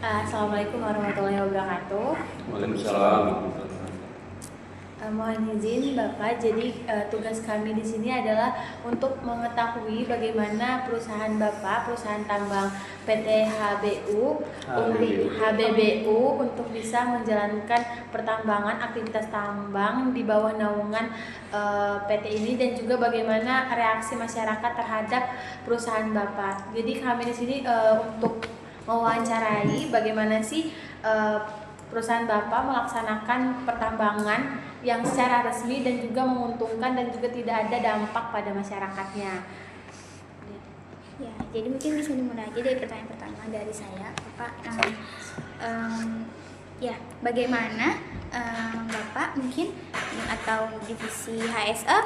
Assalamualaikum warahmatullahi wabarakatuh. Waalaikumsalam. Mohon izin Bapak, jadi tugas kami di sini adalah untuk mengetahui bagaimana perusahaan Bapak, perusahaan tambang PT HBBU untuk bisa menjalankan pertambangan, aktivitas tambang di bawah naungan PT ini, dan juga bagaimana reaksi masyarakat terhadap perusahaan Bapak. Jadi kami di sini untuk mewawancarai bagaimana sih perusahaan Bapak melaksanakan pertambangan yang secara resmi dan juga menguntungkan dan juga tidak ada dampak pada masyarakatnya. Ya, jadi mungkin bisa dimulai aja dari pertanyaan pertama dari saya, Bapak. Bagaimana Bapak mungkin atau divisi HSE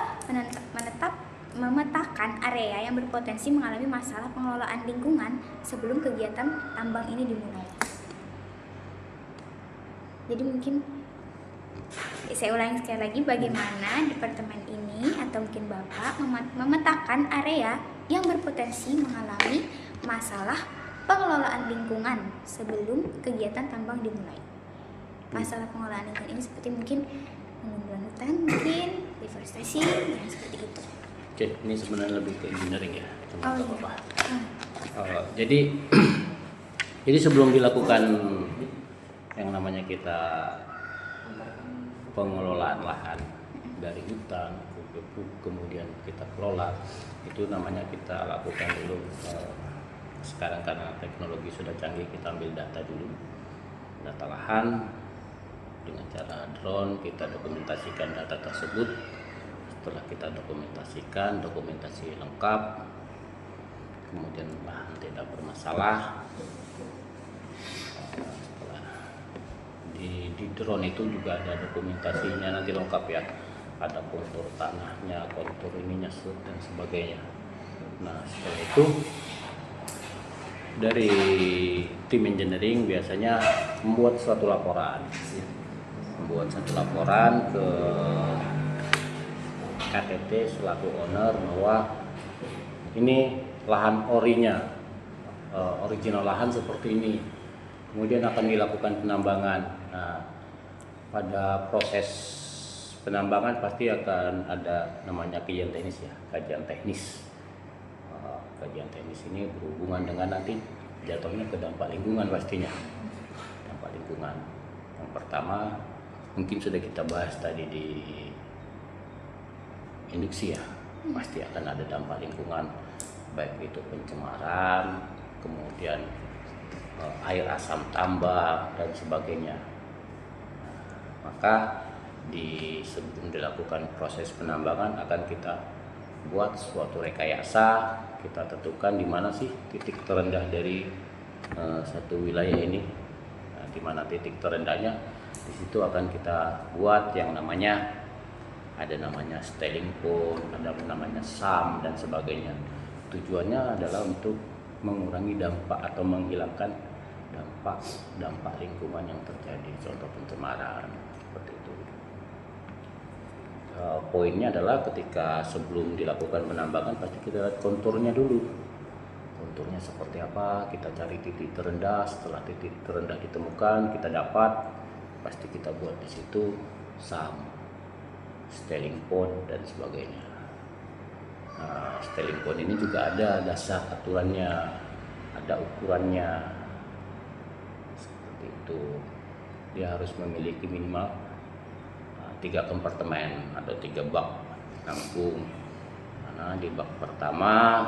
memetakan area yang berpotensi mengalami masalah pengelolaan lingkungan sebelum kegiatan tambang ini dimulai. Jadi mungkin saya ulangi sekali lagi, bagaimana departemen ini atau mungkin Bapak memetakan area yang berpotensi mengalami masalah pengelolaan lingkungan sebelum kegiatan tambang dimulai. Masalah pengelolaan lingkungan ini seperti mungkin pengunduran hutan, mungkin deforestasi, yang seperti itu. Oke, ini sebenarnya lebih ke engineering ya, teman-teman. Jadi sebelum dilakukan yang namanya kita pengelolaan lahan dari hutan kemudian kita kelola, itu namanya kita lakukan dulu. Sekarang karena teknologi sudah canggih, kita ambil data dulu, data lahan dengan cara drone, kita dokumentasikan data tersebut. Setelah kita dokumentasikan, dokumentasi lengkap, kemudian lahan tidak bermasalah. Di drone itu juga ada dokumentasinya nanti lengkap ya, ada kontur tanahnya, kontur ininya, dan sebagainya. Nah, setelah itu dari tim engineering biasanya membuat suatu laporan ke KTT selaku owner bahwa ini lahan original lahan seperti ini, kemudian akan dilakukan penambangan. Nah, pada proses penambangan pasti akan ada namanya kajian teknis ya, kajian teknis. Kajian teknis ini berhubungan dengan nanti jatuhnya ke dampak lingkungan pastinya. Dampak lingkungan yang pertama mungkin sudah kita bahas tadi di induksi ya, pasti akan ada dampak lingkungan, baik itu pencemaran, kemudian air asam tambang dan sebagainya. Maka sebelum dilakukan proses penambangan akan kita buat suatu rekayasa, kita tentukan di mana sih titik terendah dari satu wilayah ini. Nah, di mana titik terendahnya, di situ akan kita buat yang namanya styling pond, ada namanya SAM dan sebagainya. Tujuannya adalah untuk mengurangi dampak atau menghilangkan dampak lingkungan yang terjadi, contoh pencemaran seperti itu. Poinnya adalah ketika sebelum dilakukan penambangan pasti kita lihat konturnya dulu. Konturnya seperti apa, kita cari titik terendah. Setelah titik terendah ditemukan, kita dapat, pasti kita buat di situ SAM, styling pond dan sebagainya. Nah, styling pond ini juga ada dasar aturannya, ada ukurannya. Seperti itu. Dia harus memiliki minimal 3 kompartemen atau 3 bak nampung. Karena di bak pertama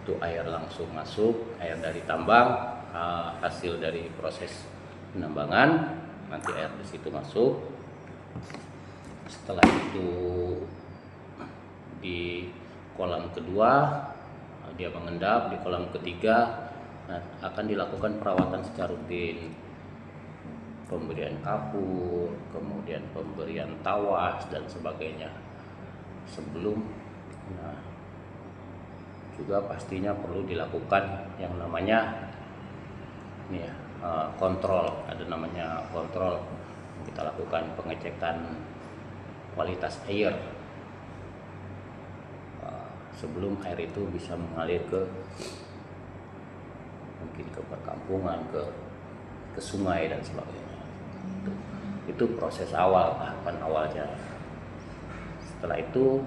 itu air langsung masuk, air dari tambang, hasil dari proses penambangan, nanti air di situ masuk. Setelah itu di kolam kedua dia mengendap, di kolam ketiga akan dilakukan perawatan secara rutin, pemberian kapur, kemudian pemberian tawas dan sebagainya. Sebelum juga pastinya perlu dilakukan yang namanya kontrol, ada namanya kontrol. Kita lakukan pengecekan kualitas air sebelum air itu bisa mengalir ke mungkin ke perkampungan, ke sungai dan sebagainya. Itu proses awal, tahapan awalnya. Setelah itu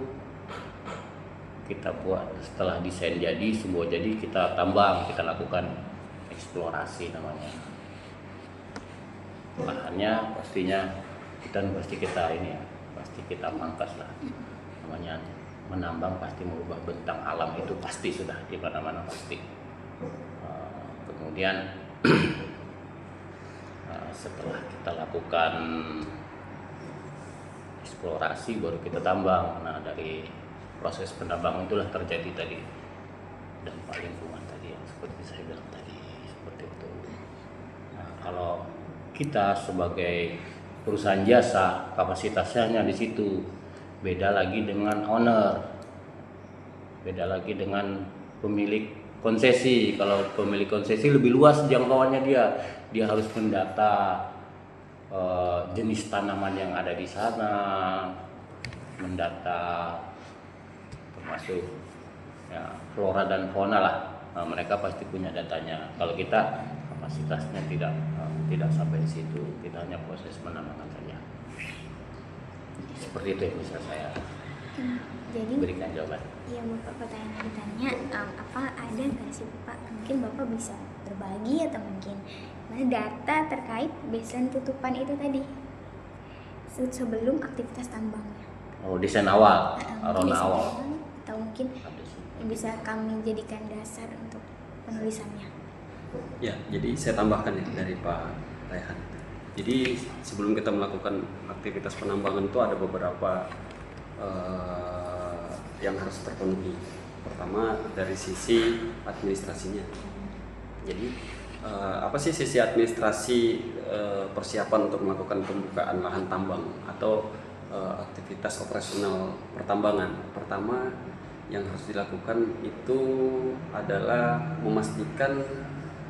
kita buat, setelah desain jadi, semua jadi, kita tambang, kita lakukan eksplorasi namanya. Lahannya pastinya pasti kita pangkas lah, namanya menambang pasti merubah bentang alam, itu pasti sudah di mana-mana pasti. Kemudian setelah kita lakukan eksplorasi baru kita tambang. Nah, dari proses penambangan itulah terjadi tadi dampak lingkungan tadi yang seperti saya bilang tadi, seperti itu. Nah, kalau kita sebagai perusahaan jasa, kapasitasnya hanya di situ. Beda lagi dengan owner, beda lagi dengan pemilik konsesi. Kalau pemilik konsesi lebih luas jangkauannya, dia harus mendata jenis tanaman yang ada di sana, mendata termasuk ya, flora dan fauna lah. Nah, mereka pasti punya datanya. Kalau kita kapasitasnya tidak sampai di situ, kita hanya proses penambangan saja. Seperti itu yang bisa saya Jadi berikan jawaban. ya Bapak, pertanyaan ditanya apa ada nggak sih Bapak, mungkin Bapak bisa berbagi atau mungkin data terkait baseline tutupan itu tadi sebelum aktivitas tambangnya. Oh, desain awal, Mungkin arona bisa awal. atau mungkin bisa kami jadikan dasar untuk penulisannya. Ya, jadi saya tambahkan ya dari Pak Rehan. Jadi sebelum kita melakukan aktivitas penambangan itu ada beberapa yang harus terpenuhi. Pertama dari sisi administrasinya. Jadi apa sih sisi administrasi persiapan untuk melakukan pembukaan lahan tambang atau aktivitas operasional pertambangan? Pertama yang harus dilakukan itu adalah memastikan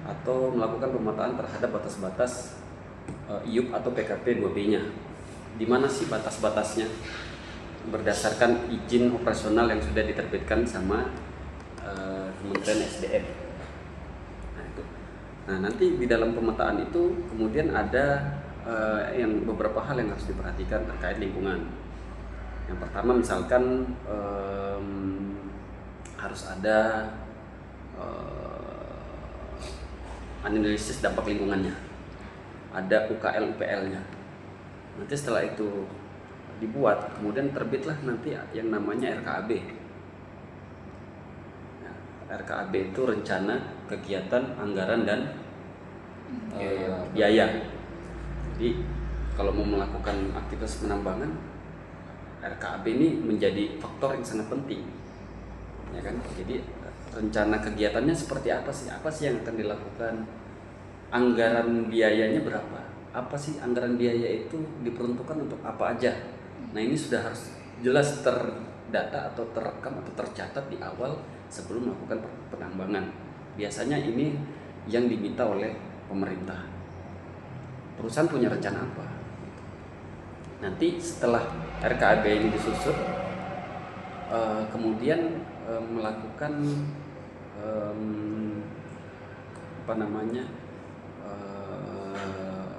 atau melakukan pemetaan terhadap batas-batas IUP atau PKP 2B-nya. Di mana sih batas-batasnya? Berdasarkan izin operasional yang sudah diterbitkan sama Kementerian SDM. Nah, itu. Nah, nanti di dalam pemetaan itu kemudian ada yang beberapa hal yang harus diperhatikan terkait lingkungan. Yang pertama misalkan harus ada analisis dampak lingkungannya, ada UKL UPL-nya. Nanti setelah itu dibuat, kemudian terbitlah nanti yang namanya RKAB. Nah, RKAB itu rencana kegiatan anggaran dan biaya. Jadi kalau mau melakukan aktivitas penambangan, RKAB ini menjadi faktor yang sangat penting, ya kan? Jadi rencana kegiatannya seperti apa sih? Apa sih yang akan dilakukan? Anggaran biayanya berapa? Apa sih anggaran biaya itu diperuntukkan untuk apa aja? Nah, ini sudah harus jelas terdata atau terekam atau tercatat di awal sebelum melakukan penambangan. Biasanya ini yang diminta oleh pemerintah. Perusahaan punya rencana apa? Nanti setelah RKAB ini disusun, kemudian melakukan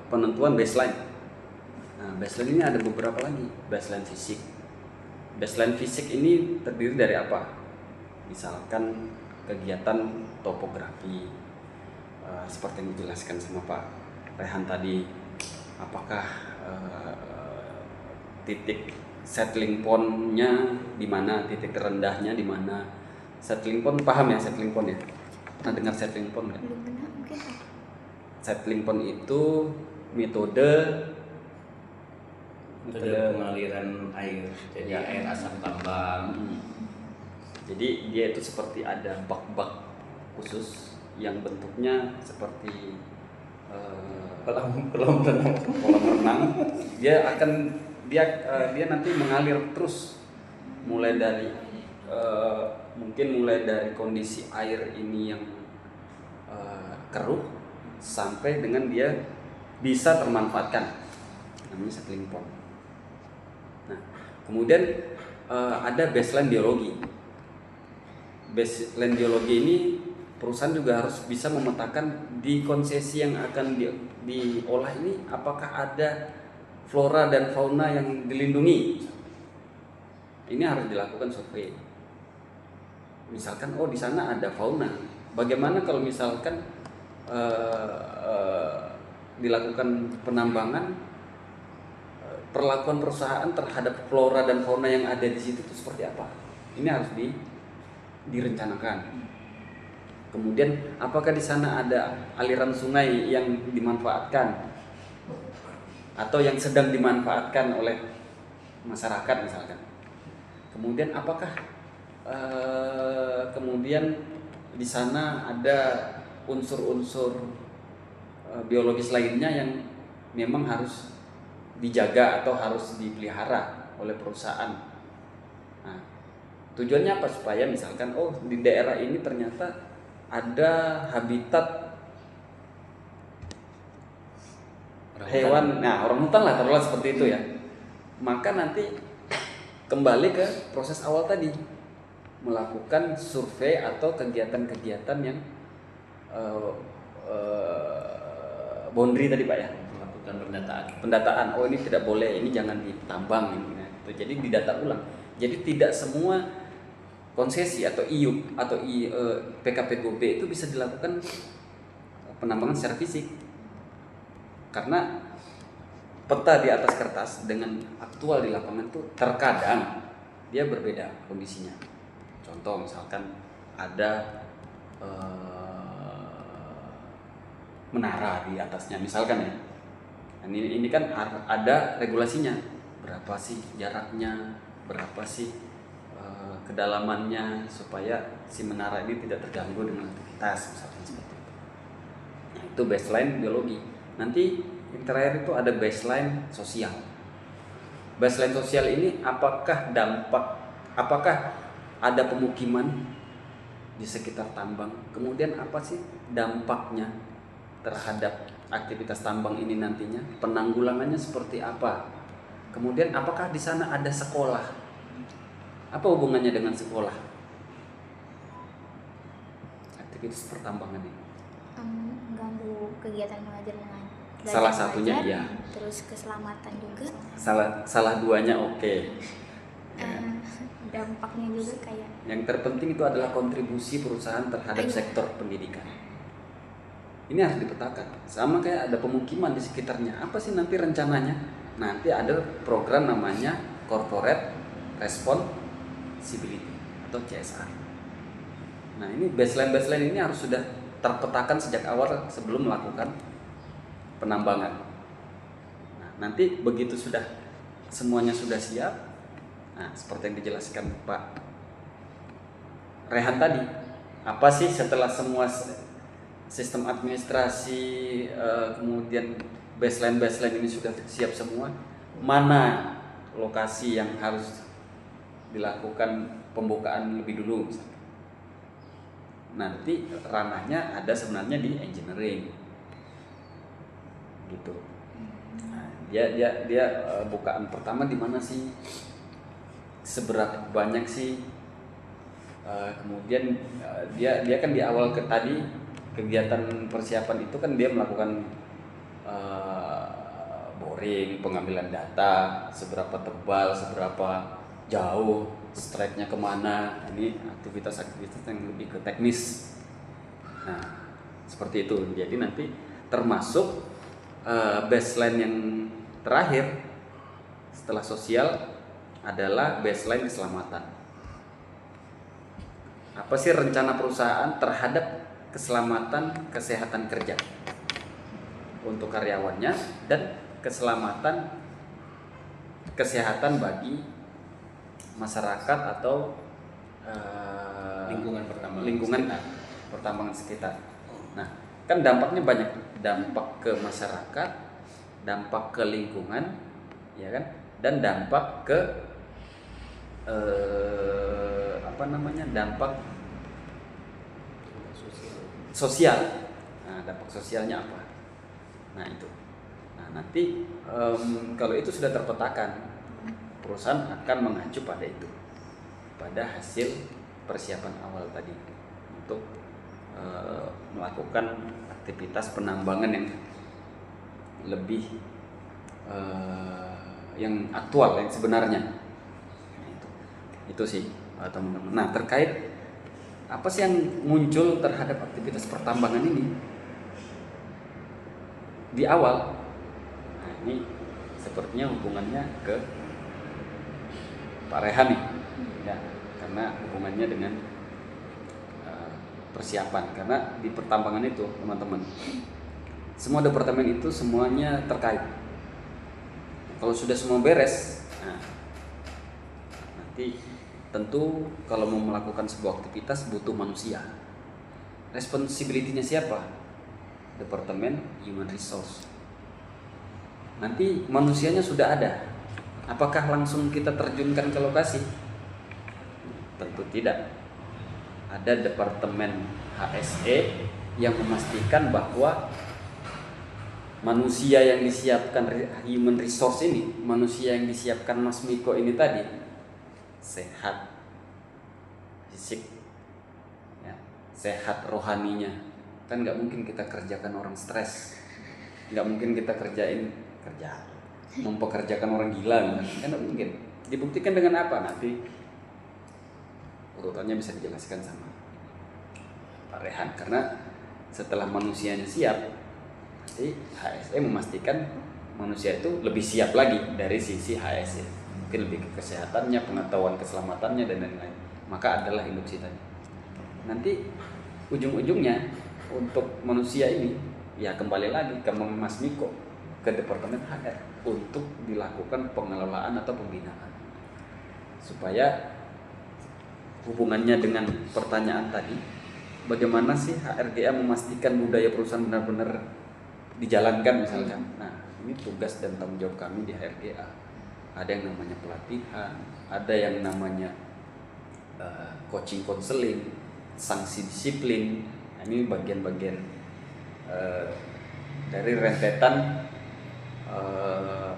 penentuan baseline. Nah, baseline ini ada beberapa lagi. Baseline fisik. Baseline fisik ini terdiri dari apa? Misalkan kegiatan topografi, seperti yang dijelaskan sama Pak Rehan tadi. Apakah titik settling point-nya di mana, titik terendahnya di mana? Settling point, paham ya settling point ya? Pernah dengar settling point nggak? Belum pernah mungkin. Settling point itu metode pengaliran air, jadi ya, air asam tambang. Jadi dia itu seperti ada bak-bak khusus yang bentuknya seperti Kolam renang. kolam renang. Dia nanti mengalir terus mulai dari mungkin mulai dari kondisi air ini yang keruh sampai dengan dia bisa termanfaatkan, namanya settling point. Nah, kemudian ada baseline biologi. Baseline biologi ini perusahaan juga harus bisa memetakan di konsesi yang akan diolah ini apakah ada flora dan fauna yang dilindungi. Ini harus dilakukan survei. Misalkan di sana ada fauna. Bagaimana kalau misalkan dilakukan penambangan, perlakuan perusahaan terhadap flora dan fauna yang ada di situ itu seperti apa? Ini harus direncanakan. Kemudian apakah di sana ada aliran sungai yang dimanfaatkan atau yang sedang dimanfaatkan oleh masyarakat misalkan. Kemudian apakah kemudian di sana ada unsur-unsur biologis lainnya yang memang harus dijaga atau harus dipelihara oleh perusahaan. Nah, tujuannya apa? Supaya misalkan di daerah ini ternyata ada habitat hewan, orang hutan lah, taruhlah seperti itu ya. Maka nanti kembali ke proses awal tadi, melakukan survei atau kegiatan-kegiatan yang boundary tadi Pak ya, Melakukan pendataan. Ini tidak boleh, ini jangan ditambang ini. Jadi didata ulang. Jadi tidak semua konsesi atau IUP atau PKPGOB itu bisa dilakukan penambangan secara fisik, karena peta di atas kertas dengan aktual di lapangan itu terkadang dia berbeda kondisinya. Contoh misalkan ada menara di atasnya misalkan ya. Ini kan ada regulasinya, berapa sih jaraknya, berapa sih kedalamannya, supaya si menara ini tidak terganggu dengan aktivitas misalkan seperti itu. Nah, itu baseline biologi. Nanti yang terakhir itu ada baseline sosial. Baseline sosial ini apakah ada pemukiman di sekitar tambang, kemudian apa sih dampaknya terhadap aktivitas tambang ini nantinya, penanggulangannya seperti apa, kemudian apakah di sana ada sekolah. Apa hubungannya dengan sekolah? Aktivitas pertambangan ini. Mengganggu kegiatan mengajar mengajar. Salah satunya iya. Terus keselamatan juga. Salah duanya oke. Dampaknya juga kayak. Yang terpenting itu adalah kontribusi perusahaan terhadap sektor pendidikan. Ini harus dipetakan. Sama kayak ada pemukiman di sekitarnya. Apa sih nanti rencananya? Nanti ada program namanya Corporate Responsibility atau CSR. Nah, ini baseline ini harus sudah terpetakan sejak awal sebelum melakukan penambangan. Nah, nanti begitu sudah semuanya sudah siap, nah seperti yang dijelaskan Pak Rehan tadi, apa sih setelah semua sistem administrasi kemudian baseline ini sudah siap semua, mana lokasi yang harus dilakukan pembukaan lebih dulu misalnya. Nanti ranahnya ada sebenarnya di engineering gitu. Nah, dia bukaan pertama di mana sih, seberapa banyak sih, kemudian dia kan di awal tadi kegiatan persiapan itu kan dia melakukan boring, pengambilan data, seberapa tebal, seberapa jauh, strike-nya kemana. Ini aktivitas-aktivitas yang lebih ke teknis. Nah, seperti itu. Jadi nanti termasuk baseline yang terakhir setelah sosial adalah baseline keselamatan. Apa sih rencana perusahaan terhadap keselamatan kesehatan kerja untuk karyawannya dan keselamatan kesehatan bagi masyarakat atau lingkungan pertambangan sekitar. Nah, kan dampaknya banyak, dampak ke masyarakat, dampak ke lingkungan, ya kan, dan dampak ke dampak sosial. Nah, dampak sosialnya apa? Nah itu. Nah nanti kalau itu sudah terpetakan, perusahaan akan mengacu pada itu, pada hasil persiapan awal tadi untuk melakukan aktivitas penambangan yang lebih yang aktual, yang sebenarnya. Itu sih teman-teman. Nah, terkait apa sih yang muncul terhadap aktivitas pertambangan ini di awal? Nah, ini sepertinya hubungannya ke Pak Rehan nih, ya, karena hubungannya dengan persiapan. Karena di pertambangan itu teman-teman, semua departemen itu semuanya terkait. Kalau sudah semua beres, nah, nanti tentu kalau mau melakukan sebuah aktivitas butuh manusia. Responsibility-nya siapa? Departemen Human Resource. Nanti manusianya sudah ada. Apakah langsung kita terjunkan ke lokasi? Tentu tidak. Ada departemen HSE yang memastikan bahwa manusia yang disiapkan human resource ini, manusia yang disiapkan Mas Miko ini tadi sehat fisik, ya, sehat rohaninya. Kan nggak mungkin kita kerjakan orang stres, nggak mungkin kita mempekerjakan orang gila, kan nggak mungkin. Dibuktikan dengan apa? Nanti urutannya bisa dijelaskan sama Pak Rehan. Karena setelah manusianya siap, nanti HSE memastikan manusia itu lebih siap lagi dari sisi HSE, mungkin lebih ke kesehatannya, pengetahuan keselamatannya dan lain-lain. Maka adalah induksi tadi. Nanti ujung-ujungnya untuk manusia ini ya kembali lagi ke Mas Miko, ke Departemen HR untuk dilakukan pengelolaan atau pembinaan, supaya hubungannya dengan pertanyaan tadi, bagaimana sih HRGA memastikan budaya perusahaan benar-benar dijalankan misalkan. Nah, ini tugas dan tanggung jawab kami di HRGA. Ada yang namanya pelatihan, ada yang namanya coaching konseling, sanksi disiplin. Nah, ini bagian-bagian dari rentetan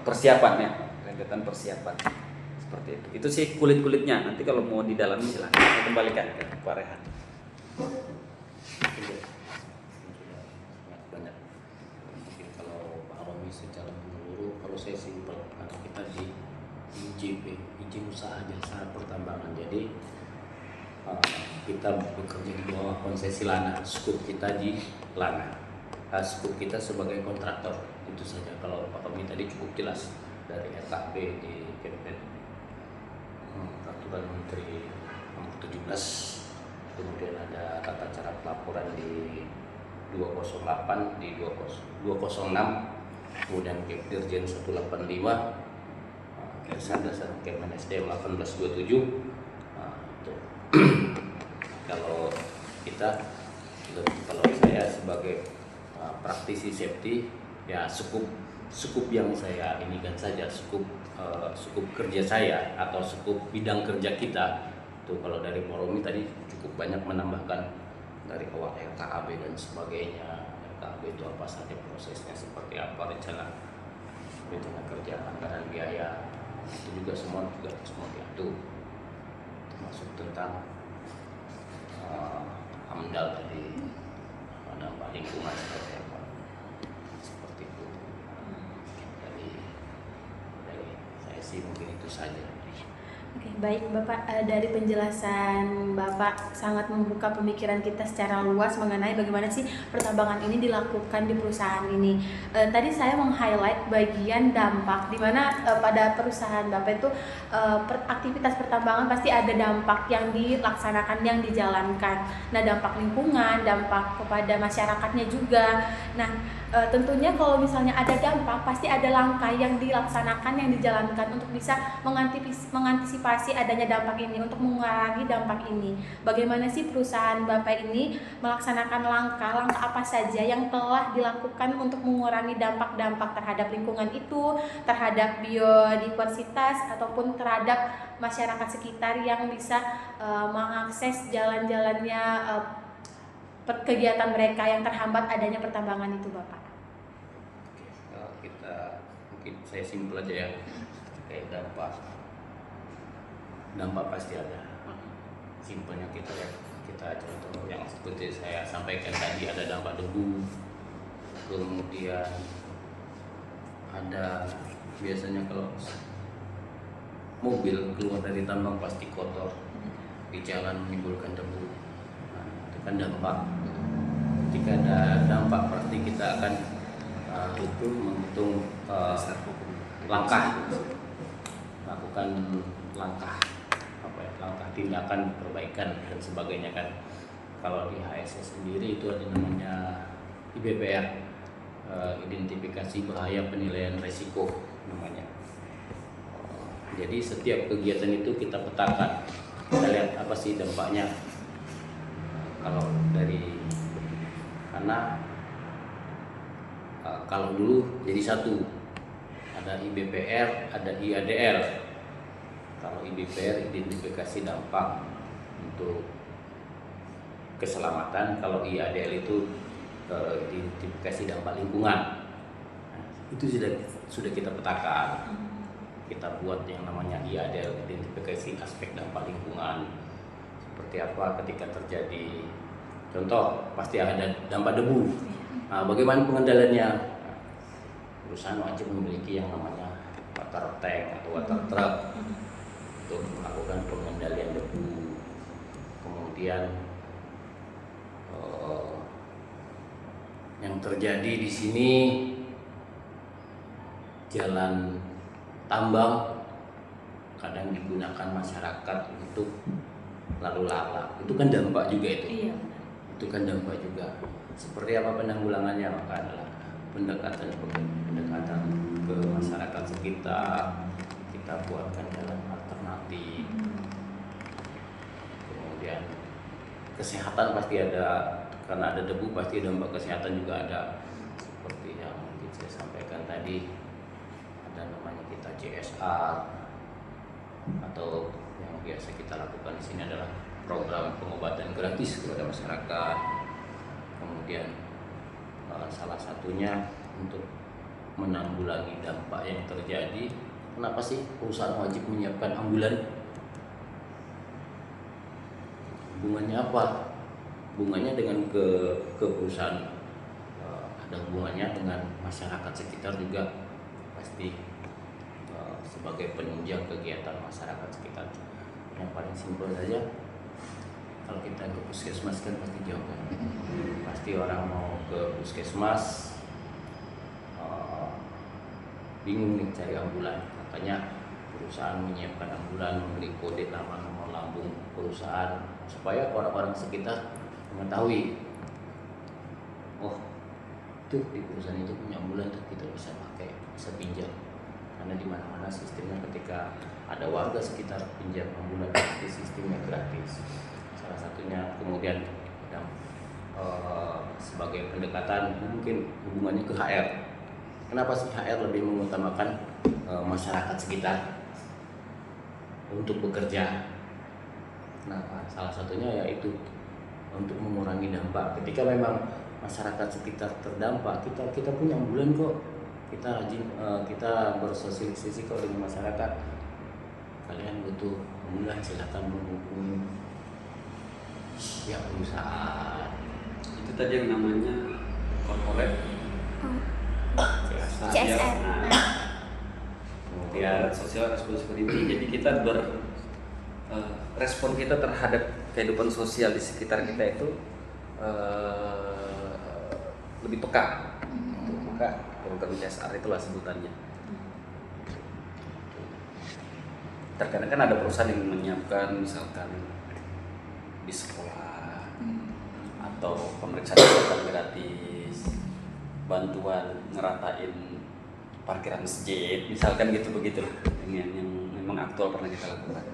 persiapan ya, rentetan persiapan seperti itu. Itu sih kulit-kulitnya. Nanti kalau mau didalami silakan saya kembalikan ke Pak Rehan. Banyak. Mungkin kalau Pak Romi secara menyeluruh, kalau saya simpel, karena kita di IJP, izin usaha jasa pertambangan. Jadi kita bekerja di bawah konsesi Lana, skup kita di Lana, skup kita sebagai kontraktor. Itu saja. Kalau Pak Romi tadi cukup jelas dari RKB di Kempen, Peraturan Menteri Nomor 17. Kemudian ada tata cara pelaporan di 208, di 206, kemudian Dirjen 185, Kersan Dasar Kemen SDM 1827. Itu. Kalau saya sebagai praktisi safety, ya cukup yang saya inikan saja, cukup kerja saya atau cukup bidang kerja kita. Tuh, kalau dari Moromi tadi cukup banyak menambahkan dari awal RKAB dan sebagainya. RKAB itu apa saja prosesnya, seperti apa rencana kerja, anggaran biaya, itu juga semua diatur. Termasuk tentang AMDAL tadi, menambah lingkungan seperti apa, seperti itu. Dari saya sih mungkin itu saja. Oke, baik Bapak, dari penjelasan Bapak sangat membuka pemikiran kita secara luas mengenai bagaimana sih pertambangan ini dilakukan di perusahaan ini. Tadi saya meng-highlight bagian dampak, di mana pada perusahaan Bapak itu aktivitas pertambangan pasti ada dampak yang dilaksanakan, yang dijalankan. Nah, dampak lingkungan, dampak kepada masyarakatnya juga. Nah, tentunya kalau misalnya ada dampak, pasti ada langkah yang dilaksanakan, yang dijalankan untuk bisa mengantisipasi adanya dampak ini, untuk mengurangi dampak ini. Bagaimana sih perusahaan Bapak ini melaksanakan langkah apa saja yang telah dilakukan untuk mengurangi dampak-dampak terhadap lingkungan itu, terhadap biodiversitas, ataupun terhadap masyarakat sekitar yang bisa mengakses jalan-jalannya kegiatan mereka yang terhambat adanya pertambangan itu, Bapak? Oke, mungkin saya simpel aja ya, kayak dampak pasti ada. Simpelnya kita ya, kita contoh yang seperti saya sampaikan tadi, ada dampak debu, kemudian ada biasanya kalau mobil keluar dari tambang pasti kotor, di jalan menimbulkan debu. Nah, itu kan dampak. Ketika ada dampak pasti kita akan menghitung langkah, melakukan langkah langkah tindakan perbaikan dan sebagainya kan. Kalau di HSS sendiri itu ada namanya IBPR, identifikasi bahaya penilaian resiko namanya. Jadi setiap kegiatan itu kita petakan, kita lihat apa sih dampaknya. Kalau dari karena kalau dulu jadi satu, ada IBPR, ada IADL. Kalau IBPR identifikasi dampak untuk keselamatan, kalau IADL itu identifikasi dampak lingkungan. Nah, itu sudah kita petakan. Kita buat yang namanya IADL, identifikasi aspek dampak lingkungan. Seperti apa ketika terjadi, contoh pasti ada dampak debu. Nah, bagaimana pengendaliannya? Perusahaan wajib memiliki yang namanya water tank atau water truck untuk melakukan pengendalian debu. Kemudian yang terjadi di sini, jalan tambang kadang digunakan masyarakat untuk lalu lalang. Itu kan dampak juga itu. Iya. Itu kan dampak juga. Seperti apa penanggulangannya? Maka adalah pendekatan ke masyarakat sekitar. Kita buatkan jalan alternatif. Kemudian kesehatan pasti ada, karena ada debu pasti dampak kesehatan juga ada. Seperti yang mungkin saya sampaikan tadi, ada namanya kita CSR, atau yang biasa kita lakukan di sini adalah program pengobatan gratis kepada masyarakat. Kemudian salah satunya untuk menanggulangi dampak yang terjadi. Kenapa sih perusahaan wajib menyiapkan ambulan? Hubungannya apa? Hubungannya dengan ke perusahaan, ada hubungannya dengan masyarakat sekitar juga pasti, sebagai penunjang kegiatan masyarakat sekitar. Yang paling simpel saja, kalau kita ke puskesmas kan pasti jauh kan, pasti orang mau ke puskesmas bingung nih cari ambulan. Makanya perusahaan menyiapkan ambulan, memberi kode nama nomor lambung perusahaan supaya orang-orang sekitar mengetahui, oh tuh di perusahaan itu punya ambulan tuh, kita bisa pakai, bisa pinjam. Karena di mana-mana sistemnya ketika ada warga sekitar pinjam ambulan itu sistemnya gratis. Salah satunya. Kemudian yang sebagai pendekatan mungkin hubungannya ke HR. Kenapa sih HR lebih mengutamakan masyarakat sekitar untuk bekerja? Nah, salah satunya yaitu untuk mengurangi dampak. Ketika memang masyarakat sekitar terdampak, kita punya ambulan kok. Kita rajin, kita bersosialisasi kok dengan masyarakat. Kalian butuh ambulan, silakan menghubungi pihak perusahaan. Itu tadi yang namanya corporate CSR. Kemudian social responsibility. Jadi kita respon kita terhadap kehidupan sosial di sekitar kita itu lebih peka. Maka program CSR itulah sebutannya. Terkadang kan ada perusahaan yang menyiapkan misalkan di sekolah atau pemeriksaan kesehatan gratis, bantuan ngeratain parkiran masjid, misalkan gitu begitu, yang memang aktual pernah kita lakukan.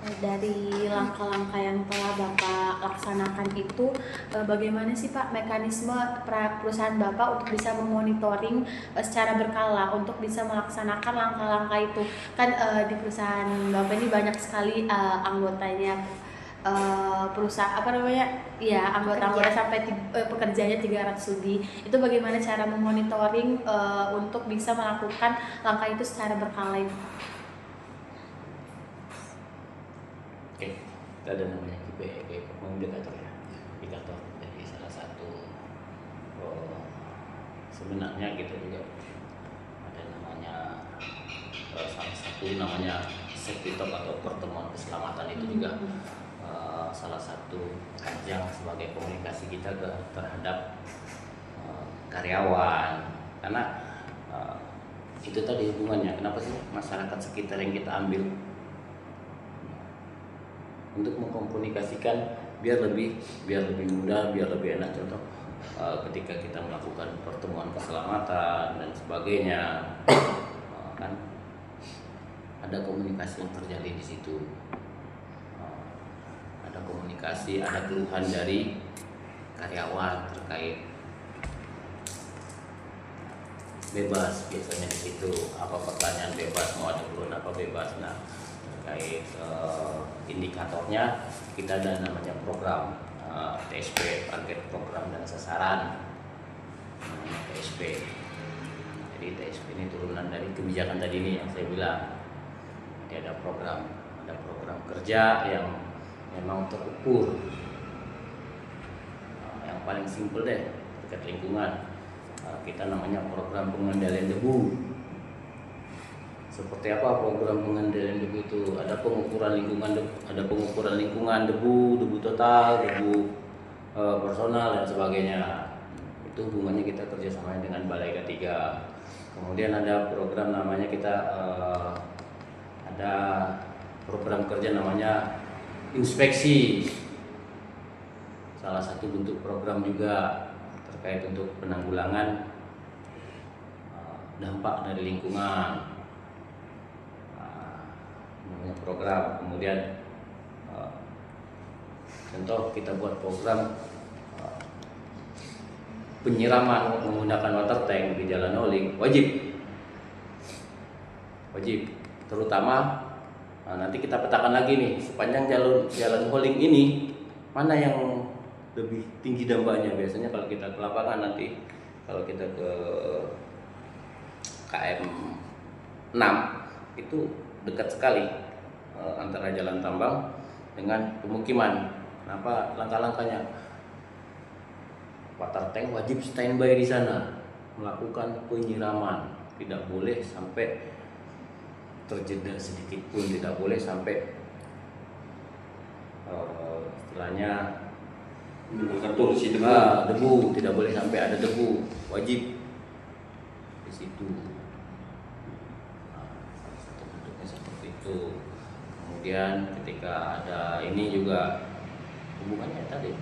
Dari langkah-langkah yang telah Bapak laksanakan itu, bagaimana sih Pak mekanisme perusahaan Bapak untuk bisa memonitoring secara berkala untuk bisa melaksanakan langkah-langkah itu? Kan di perusahaan Bapak ini banyak sekali anggotanya, perusahaan apa namanya? Ya, anggota-anggota sampai pekerjanya 300 lebih. Itu bagaimana cara memonitoring untuk bisa melakukan langkah itu secara berkala itu? kita ada namanya KPI indikator ya, indikator. Jadi salah satu sebenarnya kita juga ada namanya salah satu namanya safety talk atau pertemuan keselamatan itu juga salah satu ajang sebagai komunikasi kita terhadap karyawan, karena itu tadi hubungannya. Kenapa sih masyarakat sekitar yang kita ambil untuk mengkomunikasikan biar lebih mudah, biar lebih enak. Contoh ketika kita melakukan pertemuan keselamatan dan sebagainya, kan ada komunikasi yang terjalin di situ. Ada komunikasi, ada keluhan dari karyawan terkait bebas, biasanya di situ apa pertanyaan bebas, mau ada keluhan apa bebas. Nah, terkait indikatornya kita ada namanya program TSP, target program dan sasaran, TSP. Jadi TSP ini turunan dari kebijakan tadi ini yang saya bilang. Jadi ada program kerja yang memang terukur. Yang paling simpel deh terkait lingkungan, kita namanya program pengendalian debu. Seperti apa program pengendalian debu itu? Ada pengukuran lingkungan, debu total, debu personal dan sebagainya. Itu hubungannya kita kerjasama dengan Balai K3. Kemudian ada program namanya ada program kerja namanya inspeksi. Salah satu bentuk program juga terkait untuk penanggulangan dampak dari lingkungan. Namanya program. Kemudian contoh kita buat program penyiraman menggunakan water tank di jalan hauling, wajib, terutama nanti kita petakan lagi nih sepanjang jalan hauling ini mana yang lebih tinggi dampaknya. Biasanya kalau kita ke lapangan nanti, kalau kita ke KM 6 itu dekat sekali antara jalan tambang dengan pemukiman. Kenapa? Langkah-langkahnya water tank wajib standby di sana melakukan penyiraman, tidak boleh sampai terjeda sedikit pun, tidak boleh sampai istilahnya menimbulkan polusi debu, tidak boleh sampai ada debu, wajib di situ. Salah satu bentuknya seperti itu. Kemudian ketika ada ini juga hubungannya tadi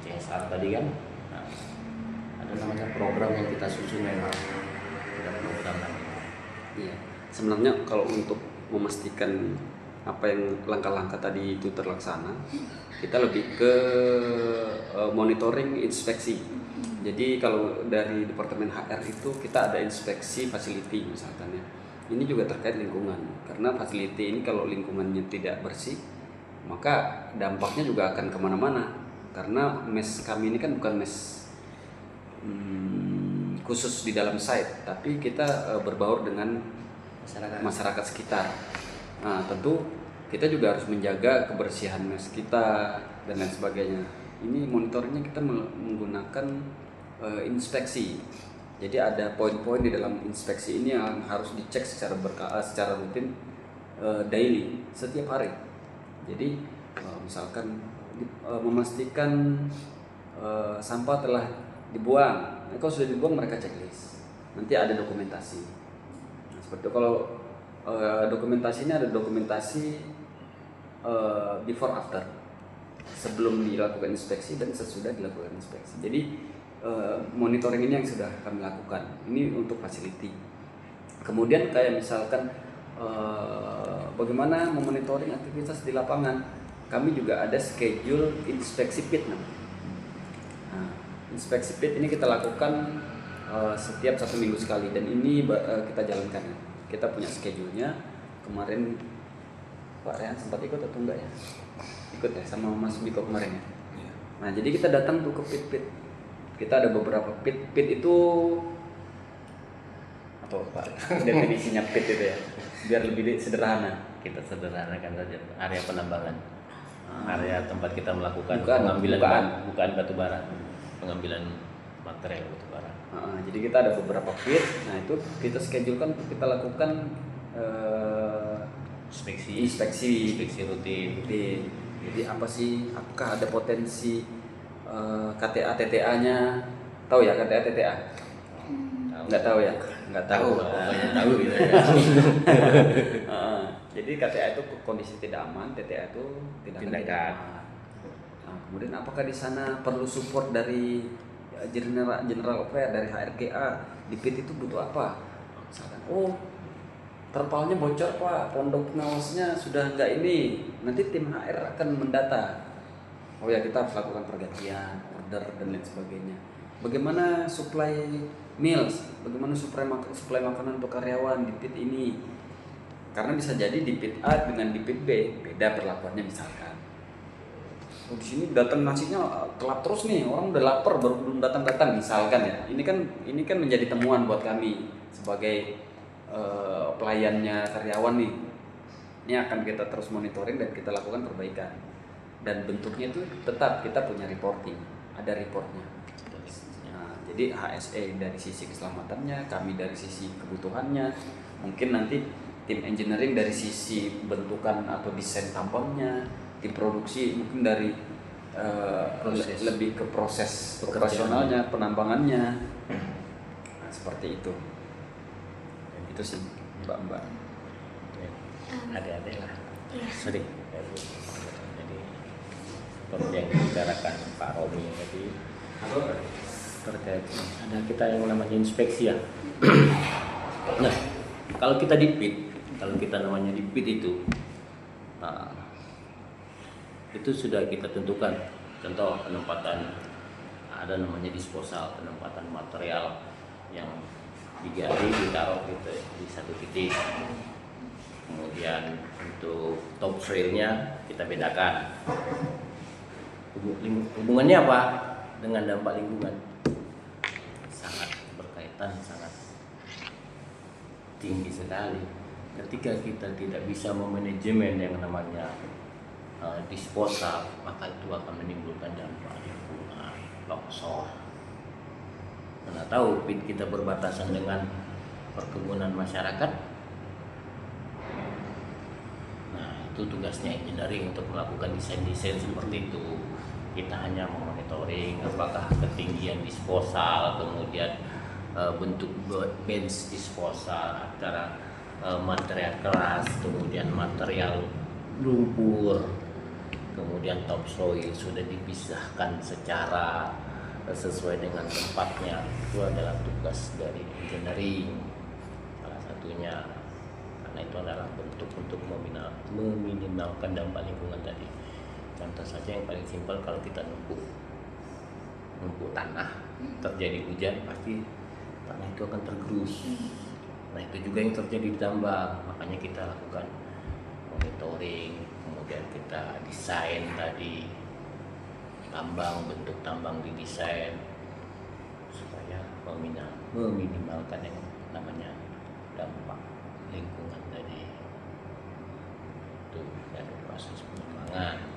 CSR tadi kan, nah, ada namanya program yang kita susun memang, ada program lagi. Iya. Sebenarnya kalau untuk memastikan apa yang langkah-langkah tadi itu terlaksana, kita lebih ke monitoring, inspeksi. Jadi kalau dari Departemen HR itu kita ada inspeksi facility misalkan ya. Ini juga terkait lingkungan, karena facility ini kalau lingkungannya tidak bersih, maka dampaknya juga akan kemana-mana. Karena mes kami ini kan bukan mes khusus di dalam site, tapi kita berbaur dengan masyarakat sekitar. Nah, tentu kita juga harus menjaga kebersihan mes kita dan lain sebagainya. Ini monitoringnya kita menggunakan inspeksi. Jadi ada poin-poin di dalam inspeksi ini yang harus dicek secara rutin, daily, setiap hari. Jadi misalkan memastikan sampah telah dibuang. Nah, kalau sudah dibuang mereka checklist. Nanti ada dokumentasi. Nah, seperti kalau dokumentasi ini ada dokumentasi before after, sebelum dilakukan inspeksi dan sesudah dilakukan inspeksi. Jadi monitoring ini yang sudah kami lakukan. Ini untuk facility. Kemudian kayak misalkan bagaimana memonitoring aktivitas di lapangan, kami juga ada schedule inspeksi pit. Nah, inspeksi pit ini kita lakukan setiap 1 minggu sekali, dan ini kita jalankan. Kita punya schedule-nya. Kemarin Pak Rehan sempat ikut atau enggak ya? Ikut ya sama Mas Miko kemarin ya. Nah, jadi kita datang tuh ke pit-pit. Kita ada beberapa pit. Pit itu apa Pak? Definisinya pit itu ya. Biar lebih sederhana. Kita sederhanakan saja area penambangan. area tempat kita melakukan Bukan, pengambilan bukan. bukan batu bara, pengambilan material batu bara. Jadi kita ada beberapa pit. Nah itu kita schedulekan untuk kita lakukan inspeksi rutin. Jadi apa sih? Apakah ada potensi KTA TTA-nya? Tahu ya KTA TTA? Nggak tahu ya? Nggak tahu. Pokoknya tahu gitu ya. Jadi KTA itu kondisi tidak aman, TTA itu tindakan tidak Tindakan. aman. Nah, kemudian apakah di sana perlu support dari general affair dari HRGA? Di PIT itu butuh apa? Misalkan, terpalnya bocor Pak, pondok pengawasnya sudah enggak ini. Nanti tim HR akan mendata. Oh ya, kita harus lakukan pergantian, order dan lain sebagainya. Bagaimana supply meals? Bagaimana supply makanan untuk karyawan di PIT ini? Karena bisa jadi di PIT A dengan di PIT B beda perlakuannya misalkan. Di sini datang nasinya telat terus nih, orang udah lapar baru belum datang misalkan ya. Ini kan menjadi temuan buat kami sebagai pelayannya karyawan nih. Ini akan kita terus monitoring dan kita lakukan perbaikan. Dan bentuknya itu tetap kita punya reporting, ada reportnya. Nah, jadi HSE dari sisi keselamatannya, kami dari sisi kebutuhannya, mungkin nanti tim engineering dari sisi bentukan atau desain tambangnya, tim produksi mungkin dari lebih ke proses operasionalnya, penambangannya. Nah, seperti itu. Itu sih Mbak. Ada lah. Iya. Sering. Jadi seperti yang dibicarakan Pak Romi tadi terkait ada kita yang namanya inspeksi ya. Nah, kalau kita di PIT, kalau kita namanya di PIT itu, itu sudah kita tentukan. Contoh penempatan, ada namanya disposal, penempatan material yang digali ditaruh gitu di satu titik. Kemudian untuk top soilnya kita bedakan. Hubungannya apa dengan dampak lingkungan? Sangat berkaitan, sangat tinggi sekali. Ketika kita tidak bisa memanajemen yang namanya disposal, maka itu akan menimbulkan dampak lingkungan, longsor. Mana tahu PIT kita berbatasan dengan perkebunan masyarakat. Nah, itu tugasnya engineering untuk melakukan desain-desain seperti itu. Kita hanya memonitoring apakah ketinggian disposal, kemudian bentuk bench disposal antara material keras, kemudian material lumpur, kemudian topsoil sudah dipisahkan secara sesuai dengan tempatnya. Itu adalah tugas dari engineering salah satunya, karena itu adalah bentuk untuk meminimalkan dampak lingkungan tadi. Contoh saja yang paling simpel, kalau kita numpuk tanah, terjadi hujan pasti tanah itu akan tergerus. Nah, itu juga yang terjadi di tambang, makanya kita lakukan monitoring, kemudian kita desain tadi tambang, bentuk tambang didesain supaya meminimalkan yang namanya dampak lingkungan tadi. Itu dari proses pengembangan.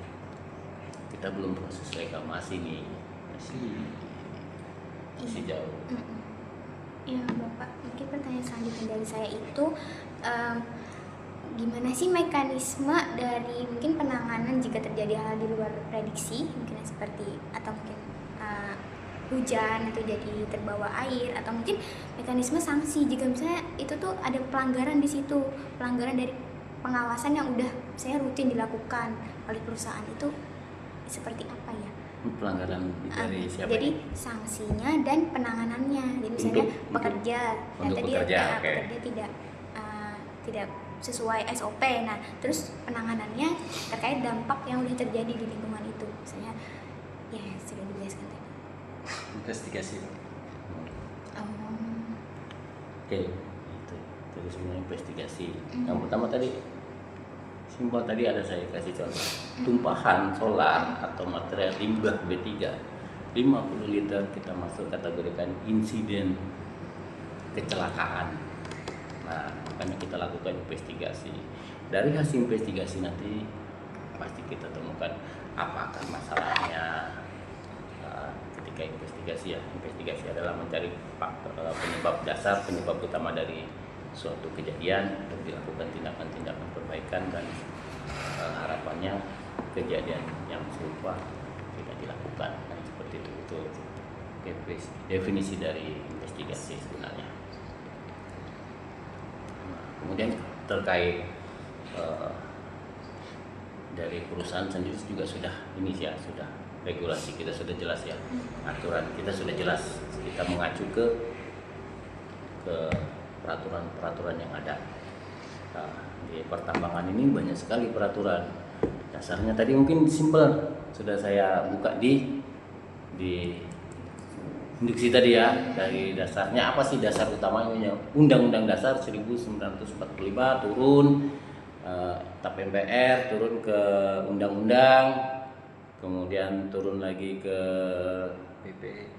Kita belum proses reklamasi nih, masih jauh. Ya Bapak, mungkin pertanyaan selanjutnya dari saya itu gimana sih mekanisme dari mungkin penanganan jika terjadi hal di luar prediksi, mungkin seperti atau mungkin hujan atau jadi terbawa air, atau mungkin mekanisme sanksi jika misalnya itu tuh ada pelanggaran di situ, pelanggaran dari pengawasan yang udah saya rutin dilakukan oleh perusahaan, itu seperti apa ya? Pelanggaran dari siapa? Jadi sanksinya dan penanganannya. Jadi misalnya pekerja yang tadi pekerja tidak sesuai SOP. Nah, terus penanganannya terkait dampak yang udah terjadi di lingkungan itu. Misalnya ya sudah dijelaskan tadi. Investigasi. Oke, itu tadi semuanya investigasi. Yang pertama tadi simpel, tadi ada saya kasih contoh tumpahan solar atau material limbah B3 50 liter kita masuk kategorikan insiden kecelakaan. Nah, makanya kita lakukan investigasi. Dari hasil investigasi nanti pasti kita temukan apakah masalahnya. Ketika investigasi adalah mencari penyebab dasar, penyebab utama dari suatu kejadian untuk dilakukan tindakan-tindakan perbaikan, dan harapannya kejadian yang serupa tidak dilakukan. Nah, seperti itu definisi dari investigasi sebenarnya. Kemudian terkait dari perusahaan sendiri juga sudah regulasi kita sudah jelas ya, aturan kita sudah jelas, kita mengacu ke peraturan yang ada. Nah, di pertambangan ini banyak sekali peraturan. Dasarnya tadi mungkin simpel, sudah saya buka di induksi tadi ya. Dari dasarnya apa sih dasar utamanya? Undang-Undang Dasar 1945 turun, TAP MPR turun ke undang-undang, kemudian turun lagi ke PP,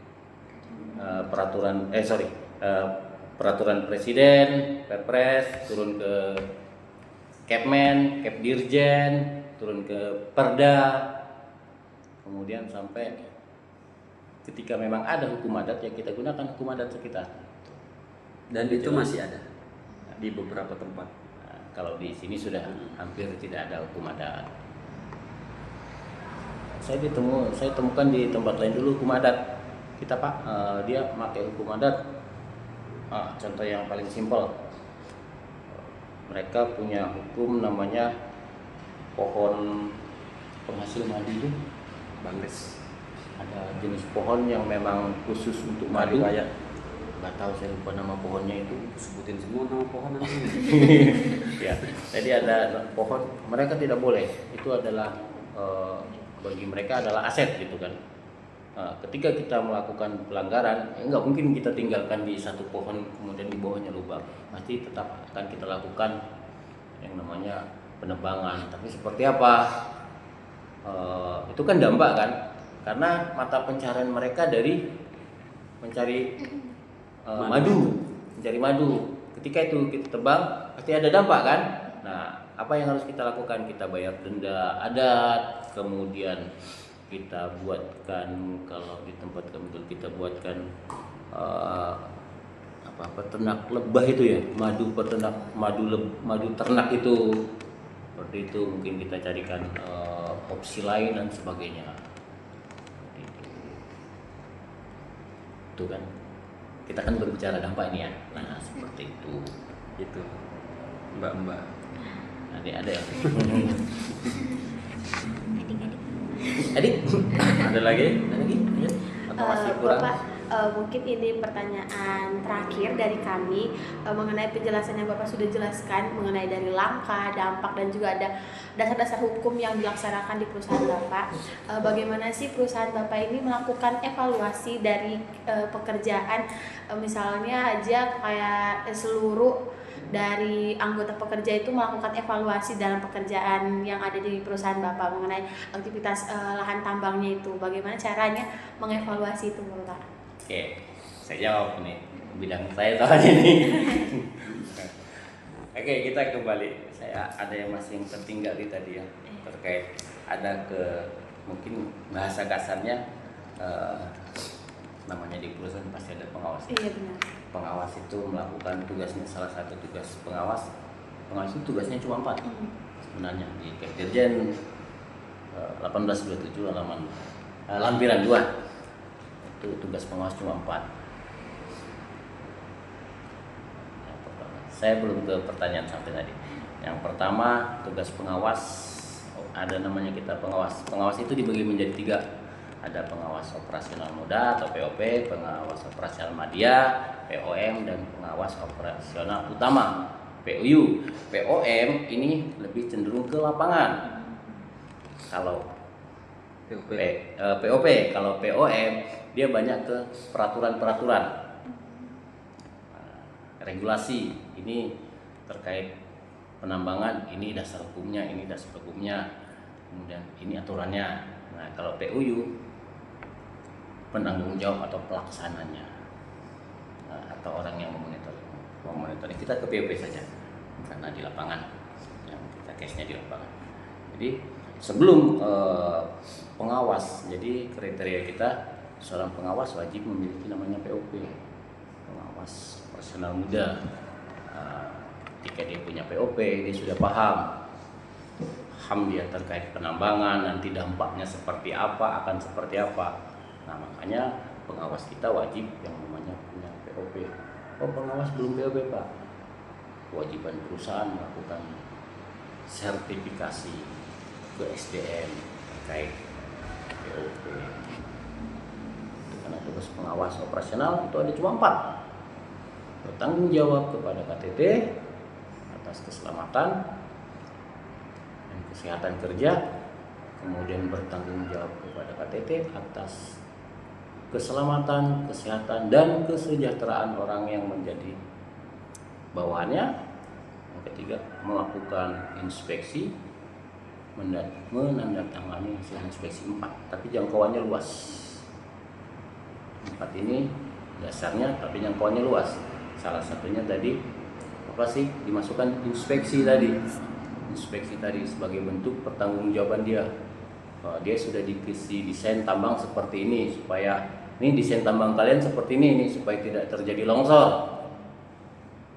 peraturan presiden, Perpres, turun ke Kepmen, Kepdirjen, turun ke Perda, kemudian sampai ketika memang ada hukum adat ya kita gunakan hukum adat sekitar. dan itu masih ada di beberapa tempat. Nah, kalau di sini sudah hampir tidak ada hukum adat. Saya temukan di tempat lain dulu hukum adat. Kita Pak, dia pakai hukum adat. Contoh yang paling simpel, mereka punya hukum namanya pohon penghasil madu itu. Bangdes. Ada jenis pohon yang memang khusus untuk madu. Riwayat. Nggak tahu, saya lupa nama pohonnya itu. Sebutin semua nama pohon nanti. Ya, jadi ada pohon mereka tidak boleh. Itu adalah bagi mereka adalah aset gitu kan. Ketika kita melakukan pelanggaran, nggak mungkin kita tinggalkan di satu pohon kemudian di bawahnya lubang. Pasti tetap akan kita lakukan yang namanya penebangan. Tapi seperti apa? Itu kan dampak kan? Karena mata pencarian mereka dari mencari mencari madu. Ketika itu kita tebang, pasti ada dampak kan? Nah, apa yang harus kita lakukan? Kita bayar denda adat, kemudian kita buatkan, kalau di tempat kami dulu kita buatkan peternak lebah itu ya, madu ternak itu. Seperti itu, mungkin kita carikan opsi lain dan sebagainya. Itu kan kita kan berbicara dampak ini ya. Nah, seperti itu. Itu mbak-mbak. Ada ya. Adik-adik. Ada lagi? Ya. Atau masih kurang? Bapak, mungkin ini pertanyaan terakhir dari kami mengenai penjelasan yang Bapak sudah jelaskan mengenai dari langkah, dampak, dan juga ada dasar-dasar hukum yang dilaksanakan di perusahaan Bapak. Bagaimana sih perusahaan Bapak ini melakukan evaluasi dari pekerjaan, misalnya aja kayak seluruh dari anggota pekerja itu melakukan evaluasi dalam pekerjaan yang ada di perusahaan Bapak mengenai aktivitas lahan tambangnya itu. Bagaimana caranya mengevaluasi itu, Bapak? Oke, saya jawab nih, bidang saya soalnya nih. Oke, kita kembali. Saya ada yang masih yang tertinggal di tadi ya, terkait ada mungkin bahasa kasarnya namanya di perusahaan pasti ada pengawas. Iya benar. Pengawas itu melakukan tugasnya, salah satu tugas pengawas itu tugasnya cuma 4 sebenarnya di Kepdirjen 1827 lampiran 2 itu tugas pengawas cuma 4. Yang pertama, saya belum ke pertanyaan sampai tadi. Yang pertama, tugas pengawas ada namanya kita pengawas itu dibagi menjadi 3. Ada pengawas operasional muda atau POP, pengawas operasional media POM, dan pengawas operasional utama POU. POM ini lebih cenderung ke lapangan. Kalau POP, kalau POM dia banyak ke peraturan-peraturan, regulasi. Ini terkait penambangan, ini dasar hukumnya, kemudian ini aturannya. Nah, kalau PUU penanggung jawab atau pelaksananya, atau orang yang memonitor kita ke POP saja karena di lapangan yang kita case-nya di lapangan. Jadi sebelum pengawas. Jadi kriteria kita, seorang pengawas wajib memiliki namanya POP, pengawas operasional muda. Ketika dia punya POP, dia sudah paham dia terkait penambangan, nanti dampaknya seperti apa, akan seperti apa. Nah, makanya pengawas kita wajib yang namanya punya POP. Oh, pengawas belum POP, Pak. Kewajiban perusahaan melakukan sertifikasi ke SDM terkait POP. Itu karena tugas pengawas operasional itu ada cuma 4. Bertanggung jawab kepada KTT atas keselamatan dan kesehatan kerja, kemudian bertanggung jawab kepada KTT atas keselamatan, kesehatan, dan kesejahteraan orang yang menjadi bawahannya. Yang ketiga, melakukan inspeksi, menandatangani hasil inspeksi 4, tapi jangkauannya luas. 4 ini dasarnya, tapi jangkauannya luas. Salah satunya tadi apa sih, dimasukkan inspeksi tadi. Inspeksi tadi sebagai bentuk pertanggungjawaban dia. Dia sudah dikasih desain tambang seperti ini, supaya ini desain tambang kalian seperti ini supaya tidak terjadi longsor.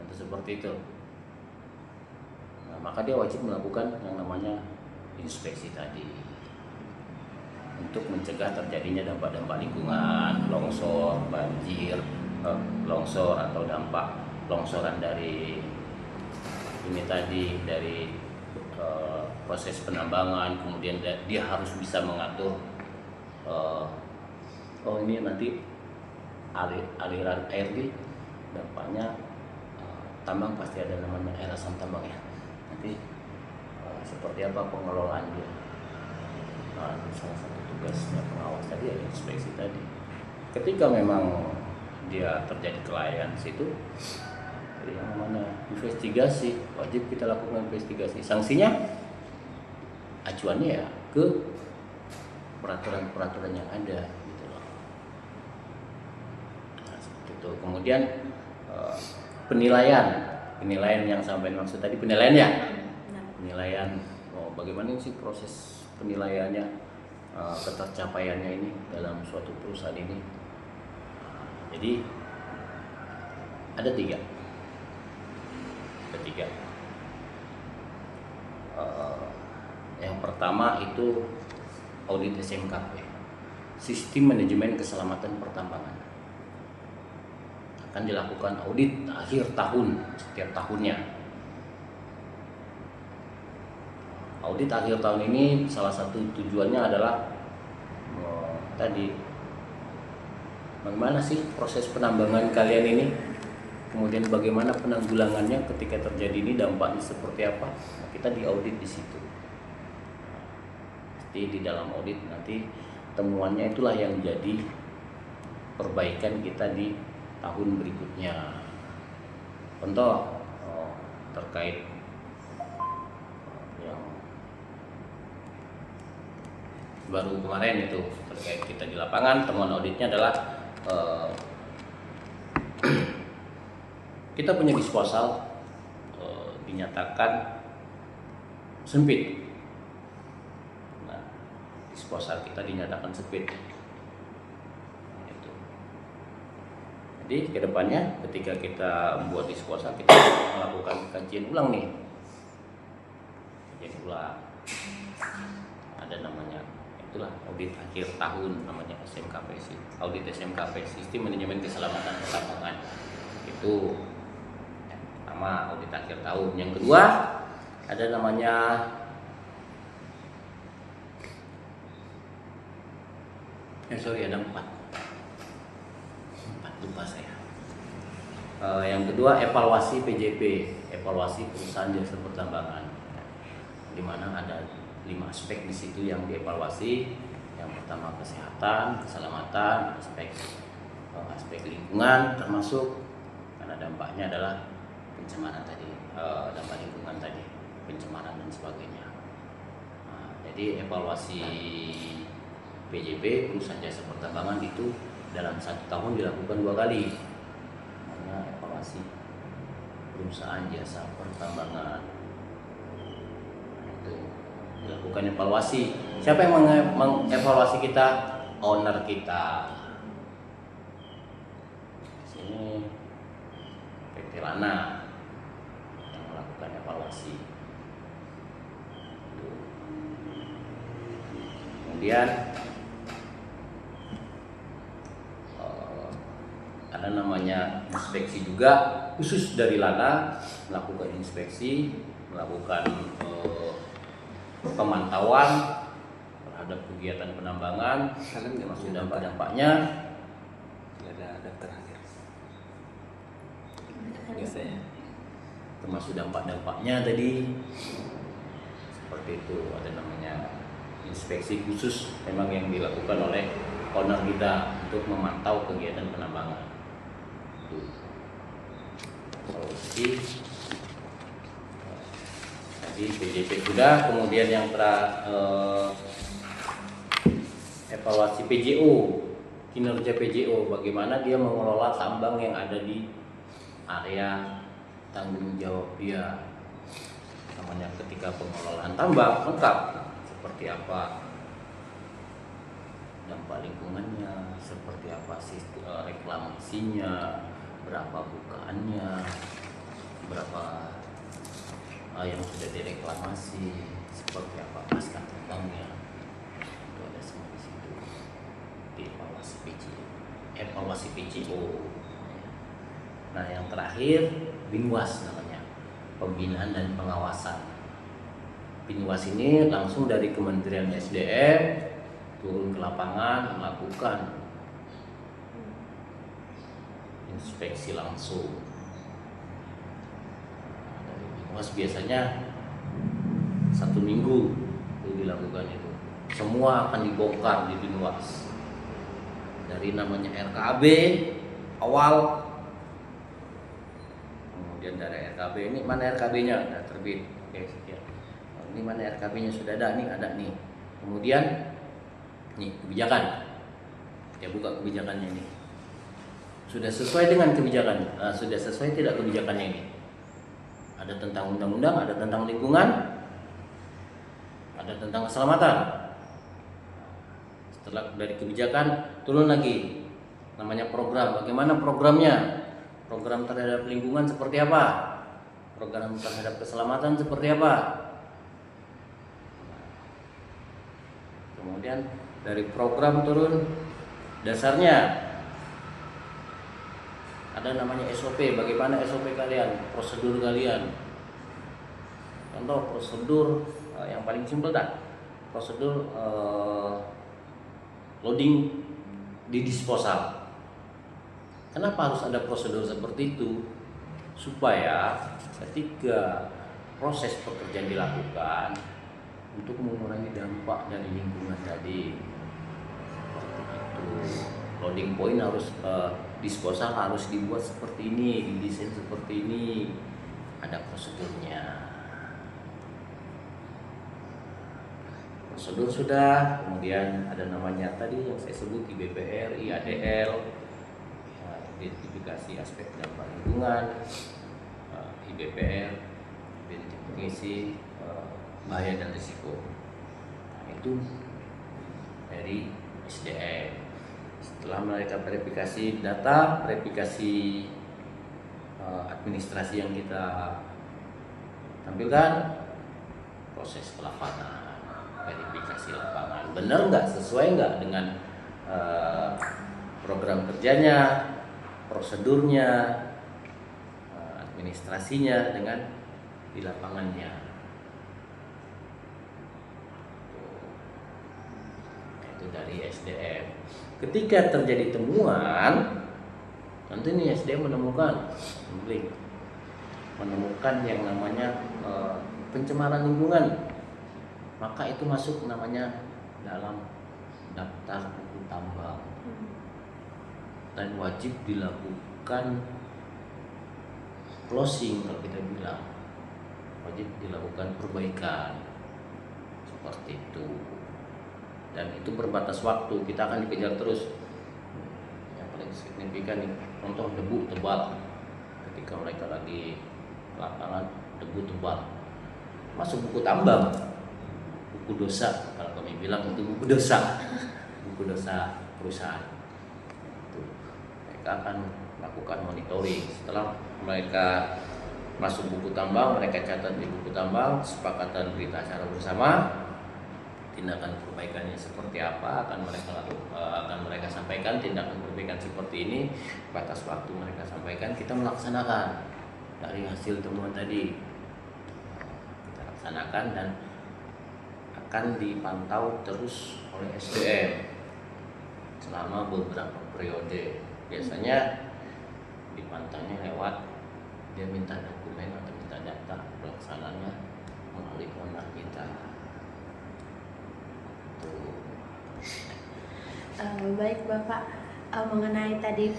Itu seperti itu. Nah, maka dia wajib melakukan yang namanya inspeksi tadi untuk mencegah terjadinya dampak-dampak lingkungan, longsor, banjir, longsor atau dampak longsoran dari ini tadi, dari proses penambangan. Kemudian dia harus bisa mengatur ini nanti aliran air di dampaknya tambang pasti ada namanya air asam tambang ya. Nanti seperti apa pengelolaan dia. Nah, salah satu tugasnya pengawas tadi ya inspeksi tadi. Ketika memang dia terjadi kelalaian situ, yang namanya investigasi, wajib kita lakukan investigasi. Sanksinya acuannya ya ke peraturan-peraturan yang ada gitu loh. Nah, seperti itu. Kemudian penilaian yang sampai maksud tadi, penilaian ya, penilaian bagaimana sih proses penilaiannya, ketercapaiannya ini dalam suatu perusahaan ini. Jadi ada tiga. Yang pertama itu audit SMKP, Sistem Manajemen Keselamatan Pertambangan. Akan dilakukan audit akhir tahun setiap tahunnya. Audit akhir tahun ini salah satu tujuannya adalah tadi bagaimana sih proses penambangan kalian ini, kemudian bagaimana penanggulangannya ketika terjadi ini, dampaknya seperti apa. Nah, kita diaudit di situ. Jadi di dalam audit nanti temuannya itulah yang jadi perbaikan kita di tahun berikutnya. Contoh terkait yang baru kemarin itu, terkait kita di lapangan, temuan auditnya adalah kita punya disposal dinyatakan sempit. Nah, disposal kita dinyatakan sempit. Itu. Jadi kedepannya ketika kita membuat disposal, kita melakukan kajian ulang nih. Kajian ulang. Ada namanya, itulah audit akhir tahun, namanya SMKP sih. Audit SMKP, Sistem Manajemen Keselamatan Pertambangan. Itu yang pertama, audit akhir tahun. Yang kedua ada namanya ada 4 lupa saya. Yang kedua evaluasi PJP, evaluasi perusahaan jasa pertambangan, di mana ada 5 aspek di situ yang dievaluasi. Yang pertama kesehatan, keselamatan, aspek lingkungan, termasuk karena dampaknya adalah pencemaran tadi, dampak lingkungan tadi, pencemaran dan sebagainya. Nah, jadi evaluasi PJP, perusahaan jasa pertambangan, itu dalam 1 tahun dilakukan 2 kali. Namanya evaluasi perusahaan jasa pertambangan. Nah, itu dilakukan melakukan evaluasi. Siapa yang mengevaluasi kita? Owner kita. Di sini PT Lana yang melakukan evaluasi. Kemudian ada namanya inspeksi juga khusus dari Lana, melakukan inspeksi, melakukan pemantauan terhadap kegiatan penambangan, termasuk dampak-dampaknya. Ada daftar akhir. Biasanya termasuk dampak-dampaknya tadi seperti itu. Ada namanya inspeksi khusus memang yang dilakukan oleh owner kita untuk memantau kegiatan penambangan. Solusi tadi PJP sudah, kemudian yang evaluasi PJO, kinerja PJO, bagaimana dia mengelola tambang yang ada di area tanggung jawab dia. Namanya ketika pengelolaan tambang lengkap, seperti apa dampak lingkungannya, seperti apa sistem reklamasinya, berapa bukaannya, berapa yang sudah direklamasi, seperti apa pasca tambangnya. Itu ada semua di situ. Di evaluasi PJO. Evaluasi PJO. Nah, yang terakhir Binwas namanya, pembinaan dan pengawasan. Binwas ini langsung dari Kementerian SDM turun ke lapangan melakukan inspeksi langsung. Dari Binwas biasanya 1 minggu itu dilakukan itu. Semua akan dibongkar di Binwas. Dari namanya RKB awal, kemudian dari RKB ini mana RKB-nya? Nah, terbit. Oke, sekian. Ini mana RKB-nya sudah ada nih, ada nih. Kemudian nih kebijakan. Ya, buka kebijakannya ini. Sudah sesuai dengan kebijakan, sudah sesuai tidak kebijakannya ini? Ada tentang undang-undang, ada tentang lingkungan, ada tentang keselamatan. Setelah dari kebijakan turun lagi, namanya program. Bagaimana programnya? Program terhadap lingkungan seperti apa? Program terhadap keselamatan seperti apa? Kemudian dari program turun dasarnya. Ada namanya SOP, bagaimana SOP kalian, prosedur kalian. Contoh prosedur yang paling simpel dah, prosedur loading di disposal. Kenapa harus ada prosedur seperti itu? Supaya ketika proses pekerjaan dilakukan untuk mengurangi dampak dari lingkungan tadi. Seperti itu. Loading point harus disposal harus dibuat seperti ini, didesain seperti ini, ada prosedurnya. Prosedur sudah, kemudian ada namanya tadi yang saya sebut IBPR, IADL, identifikasi aspek dampak lingkungan, IBPR, identifikasi bahaya dan risiko. Nah, itu dari SDM. Setelah mereka verifikasi data, verifikasi administrasi yang kita tampilkan, proses ke lapangan, verifikasi lapangan, benar nggak, sesuai nggak dengan program kerjanya, prosedurnya, administrasinya dengan di lapangannya. Itu dari SDM. Ketika terjadi temuan, nanti nih SDM menemukan yang namanya pencemaran lingkungan, maka itu masuk namanya dalam daftar buku tambang dan wajib dilakukan closing. Kalau kita bilang wajib dilakukan perbaikan seperti itu. Dan itu berbatas waktu, kita akan dikejar terus. Yang paling signifikan nih, contoh debu tebal. Ketika mereka lagi ke lapangan, debu tebal masuk buku tambang. buku dosa, kalau kami bilang itu buku dosa, buku dosa perusahaan. Itu mereka akan melakukan monitoring. Setelah mereka masuk buku tambang, mereka catat di buku tambang, kesepakatan berita acara bersama, tindakan perbaikannya seperti apa akan mereka sampaikan. Tindakan perbaikan seperti ini, batas waktu mereka sampaikan, kita melaksanakan dari hasil temuan tadi, kita laksanakan dan akan dipantau terus oleh SDM selama beberapa periode. Biasanya dipantaunya lewat dia minta dokumen atau minta data pelaksanaannya melalui owner kita. Baik Bapak, mengenai tadi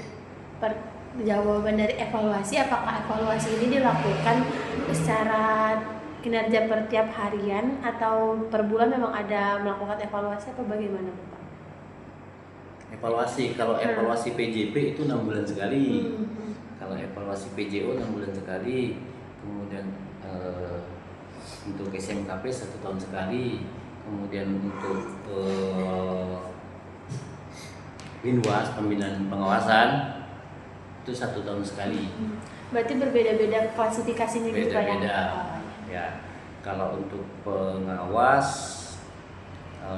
jawaban dari evaluasi, apakah evaluasi ini dilakukan secara kinerja per tiap harian atau per bulan memang ada melakukan evaluasi apa bagaimana Bapak? Evaluasi, kalau evaluasi PJP itu 6 bulan sekali. Kalau evaluasi PJO 6 bulan sekali, kemudian untuk SMKP 1 tahun sekali, kemudian untuk Binwas, pembinaan pengawasan itu 1 tahun sekali. Berarti berbeda-beda klasifikasinya gitu Pak ya? Beda-beda. Ya, kalau untuk pengawas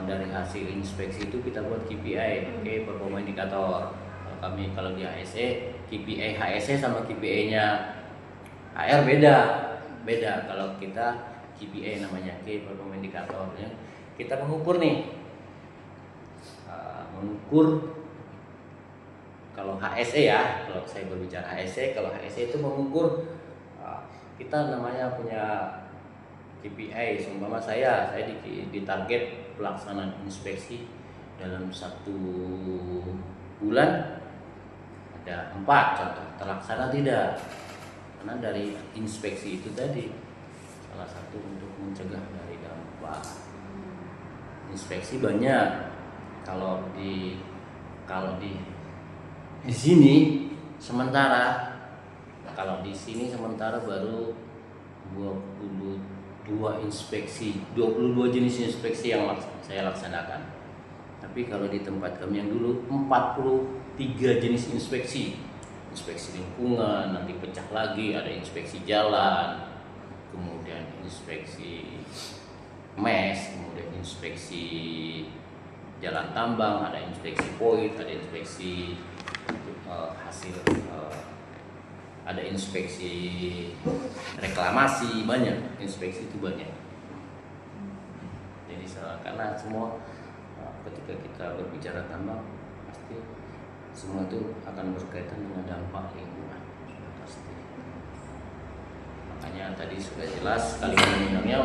dari hasil inspeksi itu kita buat KPI, performa indikator. Kalau di HSE, KPI HSE sama KPI-nya HR beda. Kalau kita KPI namanya performa indikator ya. Kita mengukur nih, mengukur kalau HSE ya, kalau saya berbicara HSE, kalau HSE itu mengukur kita namanya punya KPI. Seumpama saya di target pelaksanaan inspeksi dalam 1 bulan ada 4 contoh, terlaksana tidak, karena dari inspeksi itu tadi salah satu untuk mencegah dari dampak. Inspeksi banyak, kalau di sini sementara, kalau di sini sementara baru 22 inspeksi, 22 jenis inspeksi yang saya laksanakan. Tapi kalau di tempat kami yang dulu 43 jenis inspeksi lingkungan, nanti pecah lagi ada inspeksi jalan, kemudian inspeksi mes, kemudian inspeksi jalan tambang, ada inspeksi poin, ada inspeksi hasil, ada inspeksi reklamasi, banyak inspeksi itu banyak. Jadi karena semua ketika kita berbicara tambang pasti semua itu akan berkaitan dengan dampak lingkungan, sudah pasti. Makanya tadi sudah jelas kalimat undang-undangnya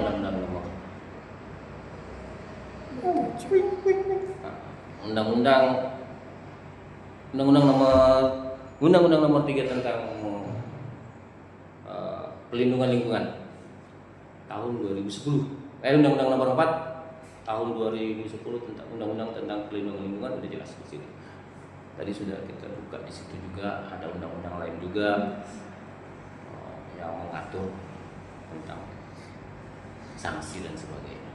undang-undang nomor 3 tentang pelindungan lingkungan tahun 2010. Undang-undang nomor 4 tahun 2010 tentang undang-undang tentang pelindungan lingkungan sudah jelas di situ. Tadi sudah kita buka di situ juga, ada undang-undang lain juga yang mengatur tentang sanksi dan sebagainya.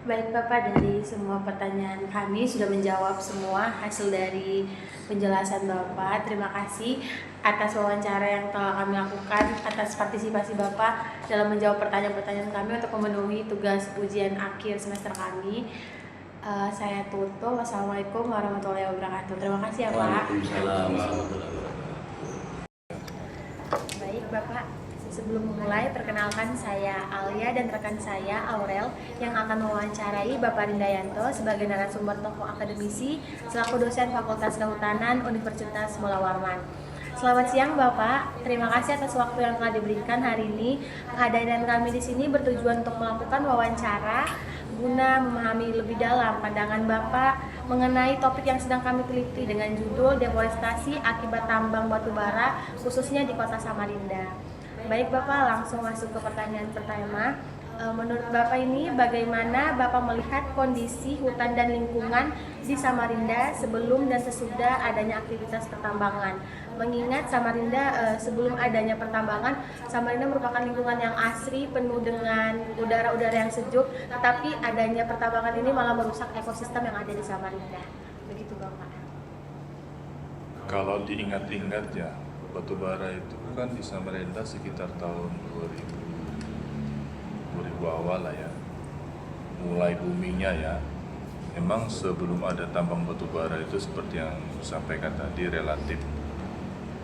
Baik Bapak, dari semua pertanyaan kami sudah menjawab semua hasil dari penjelasan Bapak. Terima kasih atas wawancara yang telah kami lakukan, atas partisipasi Bapak dalam menjawab pertanyaan-pertanyaan kami untuk memenuhi tugas ujian akhir semester kami. Saya tutup. Wassalamualaikum warahmatullahi wabarakatuh. Terima kasih ya Pak. Waalaikumsalam warahmatullahi wabarakatuh. Baik Bapak, sebelum memulai, perkenalkan saya Alia dan rekan saya Aurel yang akan mewawancarai Bapak Rindayanto sebagai narasumber tokoh akademisi selaku dosen Fakultas Kehutanan Universitas Mula Warman. Selamat siang Bapak, terima kasih atas waktu yang telah diberikan hari ini. Kehadiran kami di sini bertujuan untuk melakukan wawancara guna memahami lebih dalam pandangan Bapak mengenai topik yang sedang kami teliti dengan judul deforestasi akibat tambang batu bara khususnya di Kota Samarinda. Baik Bapak, langsung masuk ke pertanyaan pertama. Menurut Bapak ini bagaimana Bapak melihat kondisi hutan dan lingkungan di Samarinda sebelum dan sesudah adanya aktivitas pertambangan? Mengingat Samarinda sebelum adanya pertambangan, Samarinda merupakan lingkungan yang asri, penuh dengan udara-udara yang sejuk, tetapi adanya pertambangan ini malah merusak ekosistem yang ada di Samarinda. Begitu Bapak. Kalau diingat-ingat ya, batubara itu kan di Samarinda sekitar tahun 2000 awal lah ya, mulai boomingnya ya. Memang sebelum ada tambang batubara itu seperti yang disampaikan tadi relatif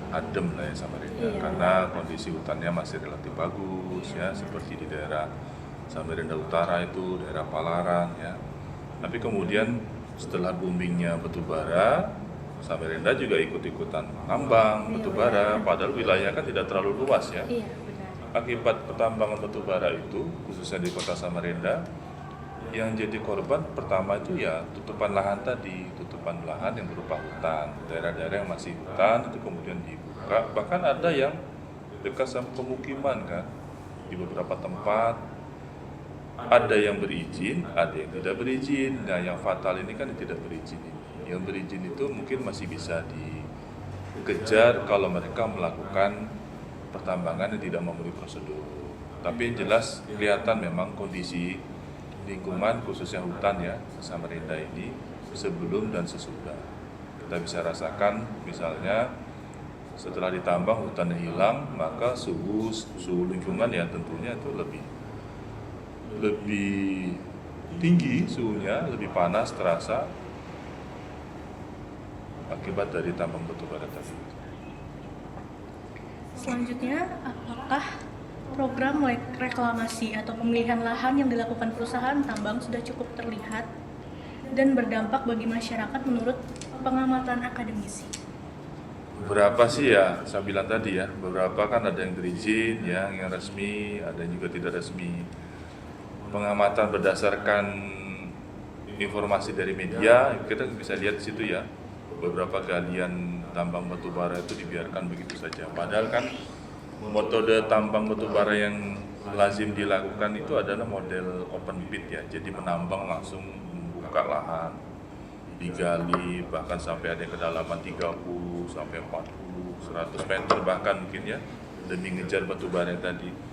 adem lah ya Samarinda, karena kondisi hutannya masih relatif bagus ya, seperti di daerah Samarinda Utara itu, daerah Palaran ya. Tapi kemudian setelah boomingnya batubara, Samarinda juga ikut-ikutan tambang batubara, padahal wilayahnya kan tidak terlalu luas ya. Iya, benar. Akibat pertambangan batubara itu, khususnya di kota Samarinda, yang jadi korban pertama itu ya tutupan lahan tadi, tutupan lahan yang berupa hutan. Daerah-daerah yang masih hutan itu kemudian dibuka, bahkan ada yang dekat sama pemukiman kan, di beberapa tempat. Ada yang berizin, ada yang tidak berizin. Nah yang fatal ini kan tidak berizin ini. Yang berizin itu mungkin masih bisa dikejar kalau mereka melakukan pertambangan yang tidak memenuhi prosedur. Tapi yang jelas kelihatan memang kondisi lingkungan khususnya hutan ya Samarinda ini sebelum dan sesudah. Kita bisa rasakan misalnya setelah ditambang hutannya hilang, maka suhu lingkungan ya tentunya itu lebih tinggi suhunya, lebih panas terasa akibat dari tambang batubara tadi. Selanjutnya, apakah program reklamasi atau pemilihan lahan yang dilakukan perusahaan tambang sudah cukup terlihat dan berdampak bagi masyarakat menurut pengamatan akademisi? Beberapa sih ya, saya bilang tadi ya, beberapa kan ada yang berizin, yang resmi, ada yang juga tidak resmi. Pengamatan berdasarkan informasi dari media, kita bisa lihat di situ ya, beberapa galian tambang batubara itu dibiarkan begitu saja. Padahal kan metode tambang batubara yang lazim dilakukan itu adalah model open pit ya, jadi menambang langsung membuka lahan, digali bahkan sampai ada kedalaman 30 sampai 40, 100 meter bahkan mungkin ya, demi ngejar batubara yang tadi.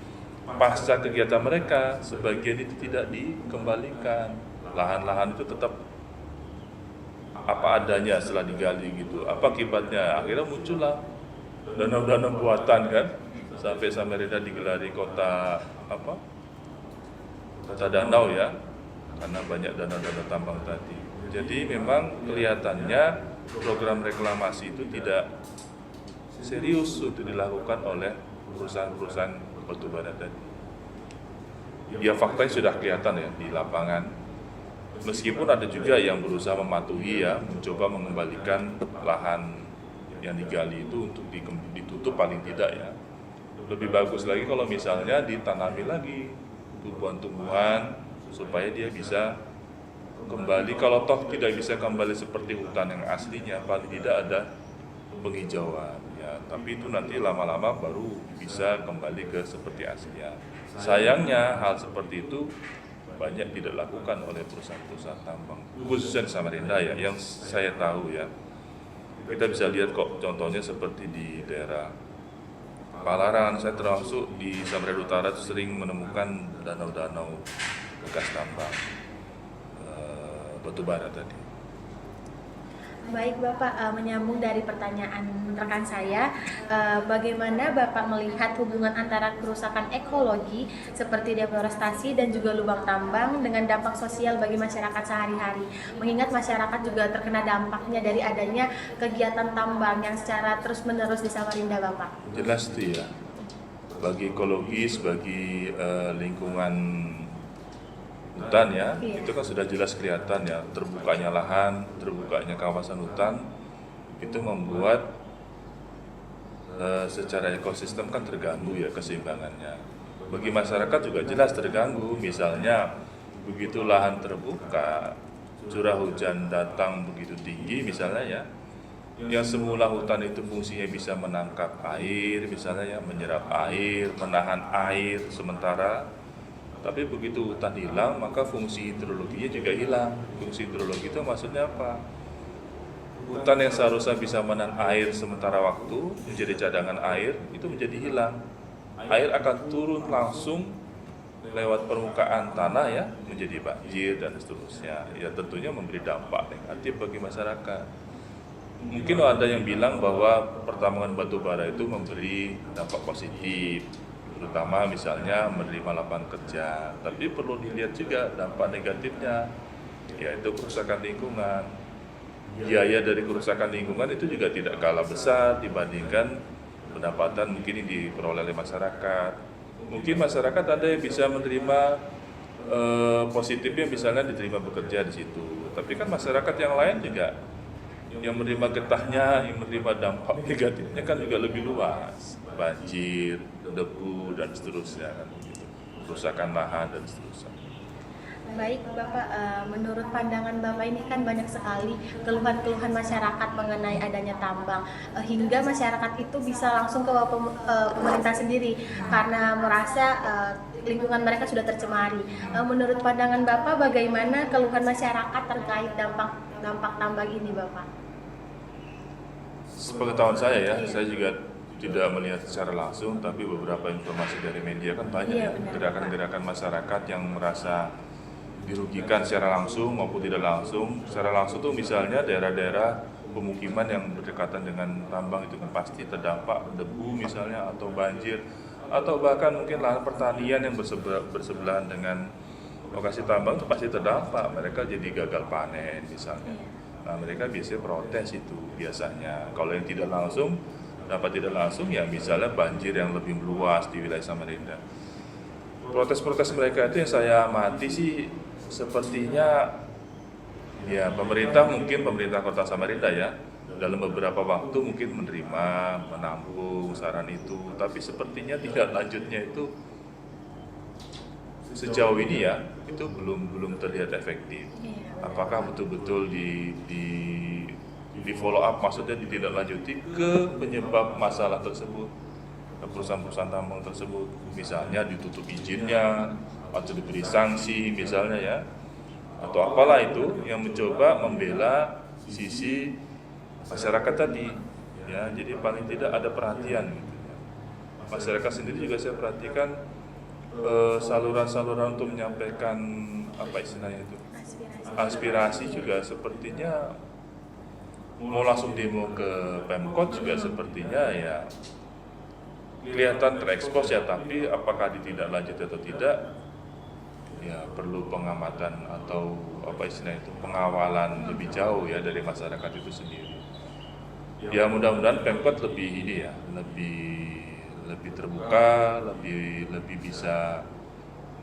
Pasca kegiatan mereka, sebagian itu tidak dikembalikan, lahan-lahan itu tetap apa adanya setelah digali gitu. Apa akibatnya? Akhirnya muncullah danau-danau buatan kan, sampai Samarinda digelari kota apa? Kota danau ya, karena banyak danau-danau tambang tadi. Jadi memang kelihatannya program reklamasi itu tidak serius untuk dilakukan oleh perusahaan-perusahaan batubara tadi. Ya faktanya sudah kelihatan ya di lapangan. Meskipun ada juga yang berusaha mematuhi ya, mencoba mengembalikan lahan yang digali itu untuk ditutup paling tidak ya. Lebih bagus lagi kalau misalnya ditanami lagi tumbuhan-tumbuhan supaya dia bisa kembali, kalau toh tidak bisa kembali seperti hutan yang aslinya, paling tidak ada penghijauan ya. Tapi itu nanti lama-lama baru bisa kembali ke seperti aslinya. Sayangnya hal seperti itu banyak tidak dilakukan oleh perusahaan-perusahaan tambang, khususnya di Samarinda ya, yang saya tahu ya. Kita bisa lihat kok contohnya seperti di daerah Palaran, saya termasuk di Samarinda Utara itu sering menemukan danau-danau bekas tambang batubara tadi. Baik Bapak, menyambung dari pertanyaan rekan saya, bagaimana Bapak melihat hubungan antara kerusakan ekologi seperti deforestasi dan juga lubang tambang dengan dampak sosial bagi masyarakat sehari-hari? Mengingat masyarakat juga terkena dampaknya dari adanya kegiatan tambang yang secara terus-menerus di Samarinda, Bapak. Jelas itu ya, bagi ekologis, bagi lingkungan hutan ya, itu kan sudah jelas kelihatan ya, terbukanya lahan, terbukanya kawasan hutan itu membuat secara ekosistem kan terganggu ya keseimbangannya. Bagi masyarakat juga jelas terganggu, misalnya begitu lahan terbuka, curah hujan datang begitu tinggi misalnya ya, yang semula hutan itu fungsinya bisa menangkap air misalnya ya, menyerap air, menahan air, sementara Tapi begitu hutan hilang, maka fungsi hidrologinya juga hilang. Fungsi hidrologi itu maksudnya apa? Hutan yang seharusnya bisa menahan air sementara waktu, menjadi cadangan air, itu menjadi hilang. Air akan turun langsung lewat permukaan tanah ya, menjadi banjir dan seterusnya. Ya tentunya memberi dampak negatif bagi masyarakat. Mungkin ada yang bilang bahwa pertambangan batu bara itu memberi dampak positif, terutama misalnya menerima lapangan kerja. Tapi perlu dilihat juga dampak negatifnya, yaitu kerusakan lingkungan. Biaya dari kerusakan lingkungan itu juga tidak kalah besar dibandingkan pendapatan mungkin yang diperoleh oleh masyarakat. Mungkin masyarakat ada yang bisa menerima positifnya, misalnya diterima bekerja di situ. Tapi kan masyarakat yang lain juga yang menerima getahnya, yang menerima dampak negatifnya kan juga lebih luas, banjir, debu dan seterusnya kan begitu, kerusakan lahan dan seterusnya. Baik Bapak, menurut pandangan Bapak ini kan banyak sekali keluhan-keluhan masyarakat mengenai adanya tambang, hingga masyarakat itu bisa langsung ke pemerintah sendiri karena merasa lingkungan mereka sudah tercemari. Menurut pandangan Bapak, bagaimana keluhan masyarakat terkait dampak tambang ini Bapak? Sepengetahuan saya ya, saya juga tidak melihat secara langsung, tapi beberapa informasi dari media kan banyak ya, gerakan-gerakan masyarakat yang merasa dirugikan secara langsung maupun tidak langsung. Secara langsung tuh misalnya daerah-daerah pemukiman yang berdekatan dengan tambang itu kan pasti terdampak debu misalnya, atau banjir, atau bahkan mungkin lahan pertanian yang bersebelahan dengan lokasi tambang itu pasti terdampak. Mereka jadi gagal panen misalnya. Nah, mereka biasanya protes itu biasanya. Kalau yang tidak langsung, dapat tidak langsung ya misalnya banjir yang lebih luas di wilayah Samarinda. Protes-protes mereka itu yang saya amati sih sepertinya ya pemerintah Kota Samarinda ya dalam beberapa waktu mungkin menerima, menampung saran itu, tapi sepertinya tidak lanjutnya itu sejauh ini ya itu belum terlihat efektif. Apakah betul-betul di follow up, maksudnya ditindaklanjuti ke penyebab masalah tersebut, ke perusahaan-perusahaan tambang tersebut, misalnya ditutup izinnya atau diberi sanksi misalnya ya, atau apalah itu yang mencoba membela sisi masyarakat tadi ya. Jadi paling tidak ada perhatian gitu. Masyarakat sendiri juga saya perhatikan saluran-saluran untuk menyampaikan apa istilahnya itu aspirasi juga sepertinya mau langsung demo ke Pemkot juga sepertinya ya kelihatan terekspos ya, tapi apakah ditindaklanjuti atau tidak ya perlu pengamatan atau apa istilahnya itu pengawalan lebih jauh ya dari masyarakat itu sendiri. Ya mudah-mudahan Pemkot lebih ini ya, lebih terbuka, lebih bisa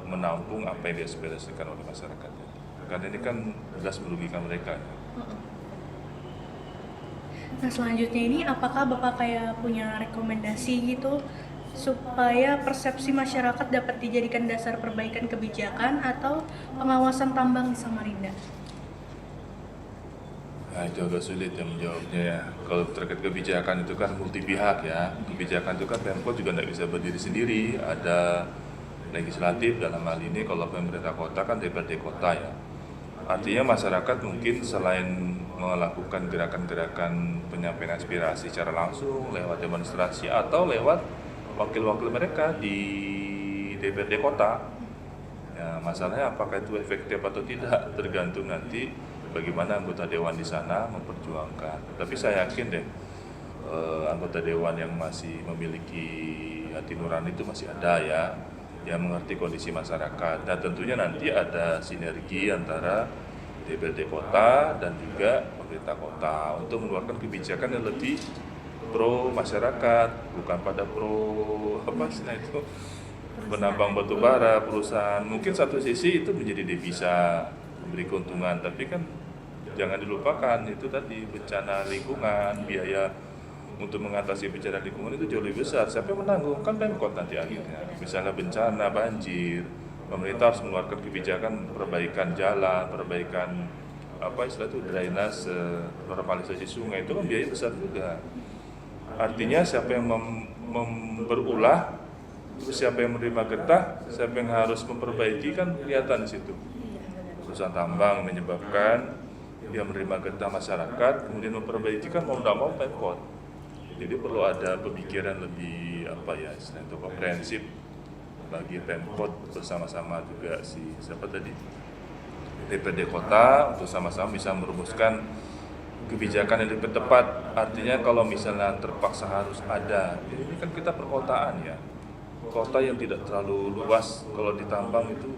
menampung apa yang diaspirasikan oleh masyarakat. Karena ini kan jelas merugikan mereka. Nah selanjutnya ini apakah Bapak kayak punya rekomendasi gitu supaya persepsi masyarakat dapat dijadikan dasar perbaikan kebijakan atau pengawasan tambang di Samarinda? Nah, itu agak sulit ya menjawabnya ya. Kalau terkait kebijakan itu kan multi pihak ya. Kebijakan itu kan Pemkot juga tidak bisa berdiri sendiri. Ada legislatif dalam hal ini, kalau pemerintah kota kan DPRD kota ya. Artinya masyarakat mungkin selain melakukan gerakan-gerakan penyampaian aspirasi secara langsung lewat demonstrasi atau lewat wakil-wakil mereka di DPRD kota. Ya, masalahnya apakah itu efektif atau tidak tergantung nanti bagaimana anggota dewan di sana memperjuangkan. Tapi saya yakin deh anggota dewan yang masih memiliki hati nurani itu masih ada ya, yang mengerti kondisi masyarakat. Dan tentunya nanti ada sinergi antara DPRD kota dan juga pemerintah kota untuk mengeluarkan kebijakan yang lebih pro masyarakat, bukan pada pro apa sih itu penambang batu bara, perusahaan. Mungkin satu sisi itu menjadi devisa, memberi keuntungan, tapi kan jangan dilupakan itu tadi bencana lingkungan, biaya untuk mengatasi bencana lingkungan itu jauh lebih besar. Siapa yang menanggung? Kan Pemkot nanti akhirnya. Misalnya bencana banjir, pemerintah harus mengeluarkan kebijakan perbaikan jalan, perbaikan apa istilah itu drainase, normalisasi sungai, itu kan biaya besar juga. Artinya siapa yang berulah Terus siapa yang menerima getah, siapa yang harus memperbaiki kan kelihatan di situ. Perusahaan tambang menyebabkan dia menerima getah masyarakat, kemudian memperbaiki kan mau tidak mau Pemkot. Jadi perlu ada pemikiran lebih itu komprehensif bagi Pemkot bersama-sama juga siapa tadi DPD kota untuk sama-sama bisa merumuskan kebijakan yang lebih tepat. Artinya kalau misalnya terpaksa harus ada, ini kan kita perkotaan ya, kota yang tidak terlalu luas, kalau ditambang itu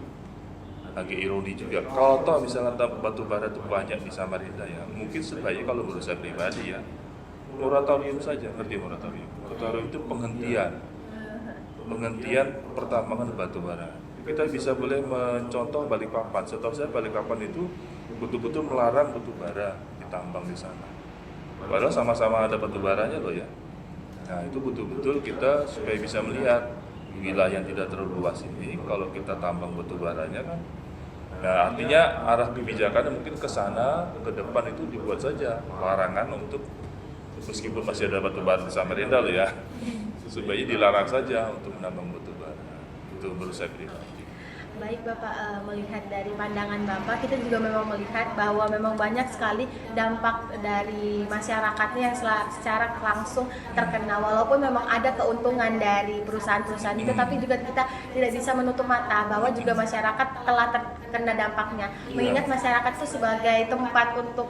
agak ironi juga. Kalau toh misalnya batu bara itu banyak di Samarinda ya, mungkin sebaiknya kalau menurut saya pribadi ya, moratorium saja. Ngerti moratorium? Moratorium itu penghentian pertambangan batu bara. Kita bisa boleh mencontoh Balikpapan. Setahu saya Balikpapan itu betul-betul melarang batu bara ditambang di sana. Padahal sama-sama ada batu baranya loh ya. Nah itu betul-betul kita supaya bisa melihat wilayah yang tidak terlalu luas ini, kalau kita tambang batu baranya kan, nah artinya arah kebijakannya mungkin ke sana, ke depan itu dibuat saja larangan untuk, meskipun masih ada batu bara di Samarinda loh ya, supaya dilarang saja untuk menambang batu bara. Itu menurut saya pribadi. Baik Bapak, melihat dari pandangan Bapak, kita juga memang melihat bahwa memang banyak sekali dampak dari masyarakatnya yang secara langsung terkena. Walaupun memang ada keuntungan dari perusahaan-perusahaan itu, tapi juga kita tidak bisa menutup mata bahwa juga masyarakat telah terkena dampaknya. Mengingat masyarakat itu sebagai tempat untuk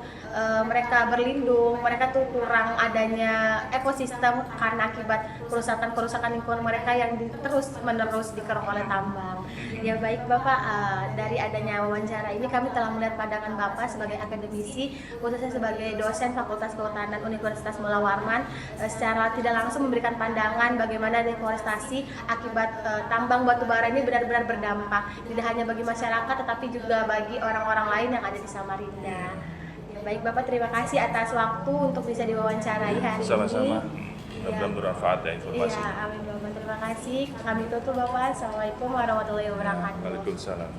mereka berlindung, mereka tuh kurang adanya ekosistem karena akibat kerusakan lingkungan mereka yang terus-menerus dikeruk oleh tambang. Ya baik Bapak, dari adanya wawancara ini kami telah melihat pandangan Bapak sebagai akademisi, khususnya sebagai dosen Fakultas Kehutanan Universitas Mula Warman, secara tidak langsung memberikan pandangan bagaimana deforestasi akibat tambang batu bara ini benar-benar berdampak, tidak hanya bagi masyarakat tetapi juga bagi orang-orang lain yang ada di Samarinda. Ya baik Bapak, terima kasih atas waktu untuk bisa diwawancarai hari ini. Sama-sama. Mudah-mudahan bermanfaat ya informasi. Iya, amin Bapak, terima kasih. Kami tutup Bapak. Assalamualaikum warahmatullahi wabarakatuh. Waalaikumsalam.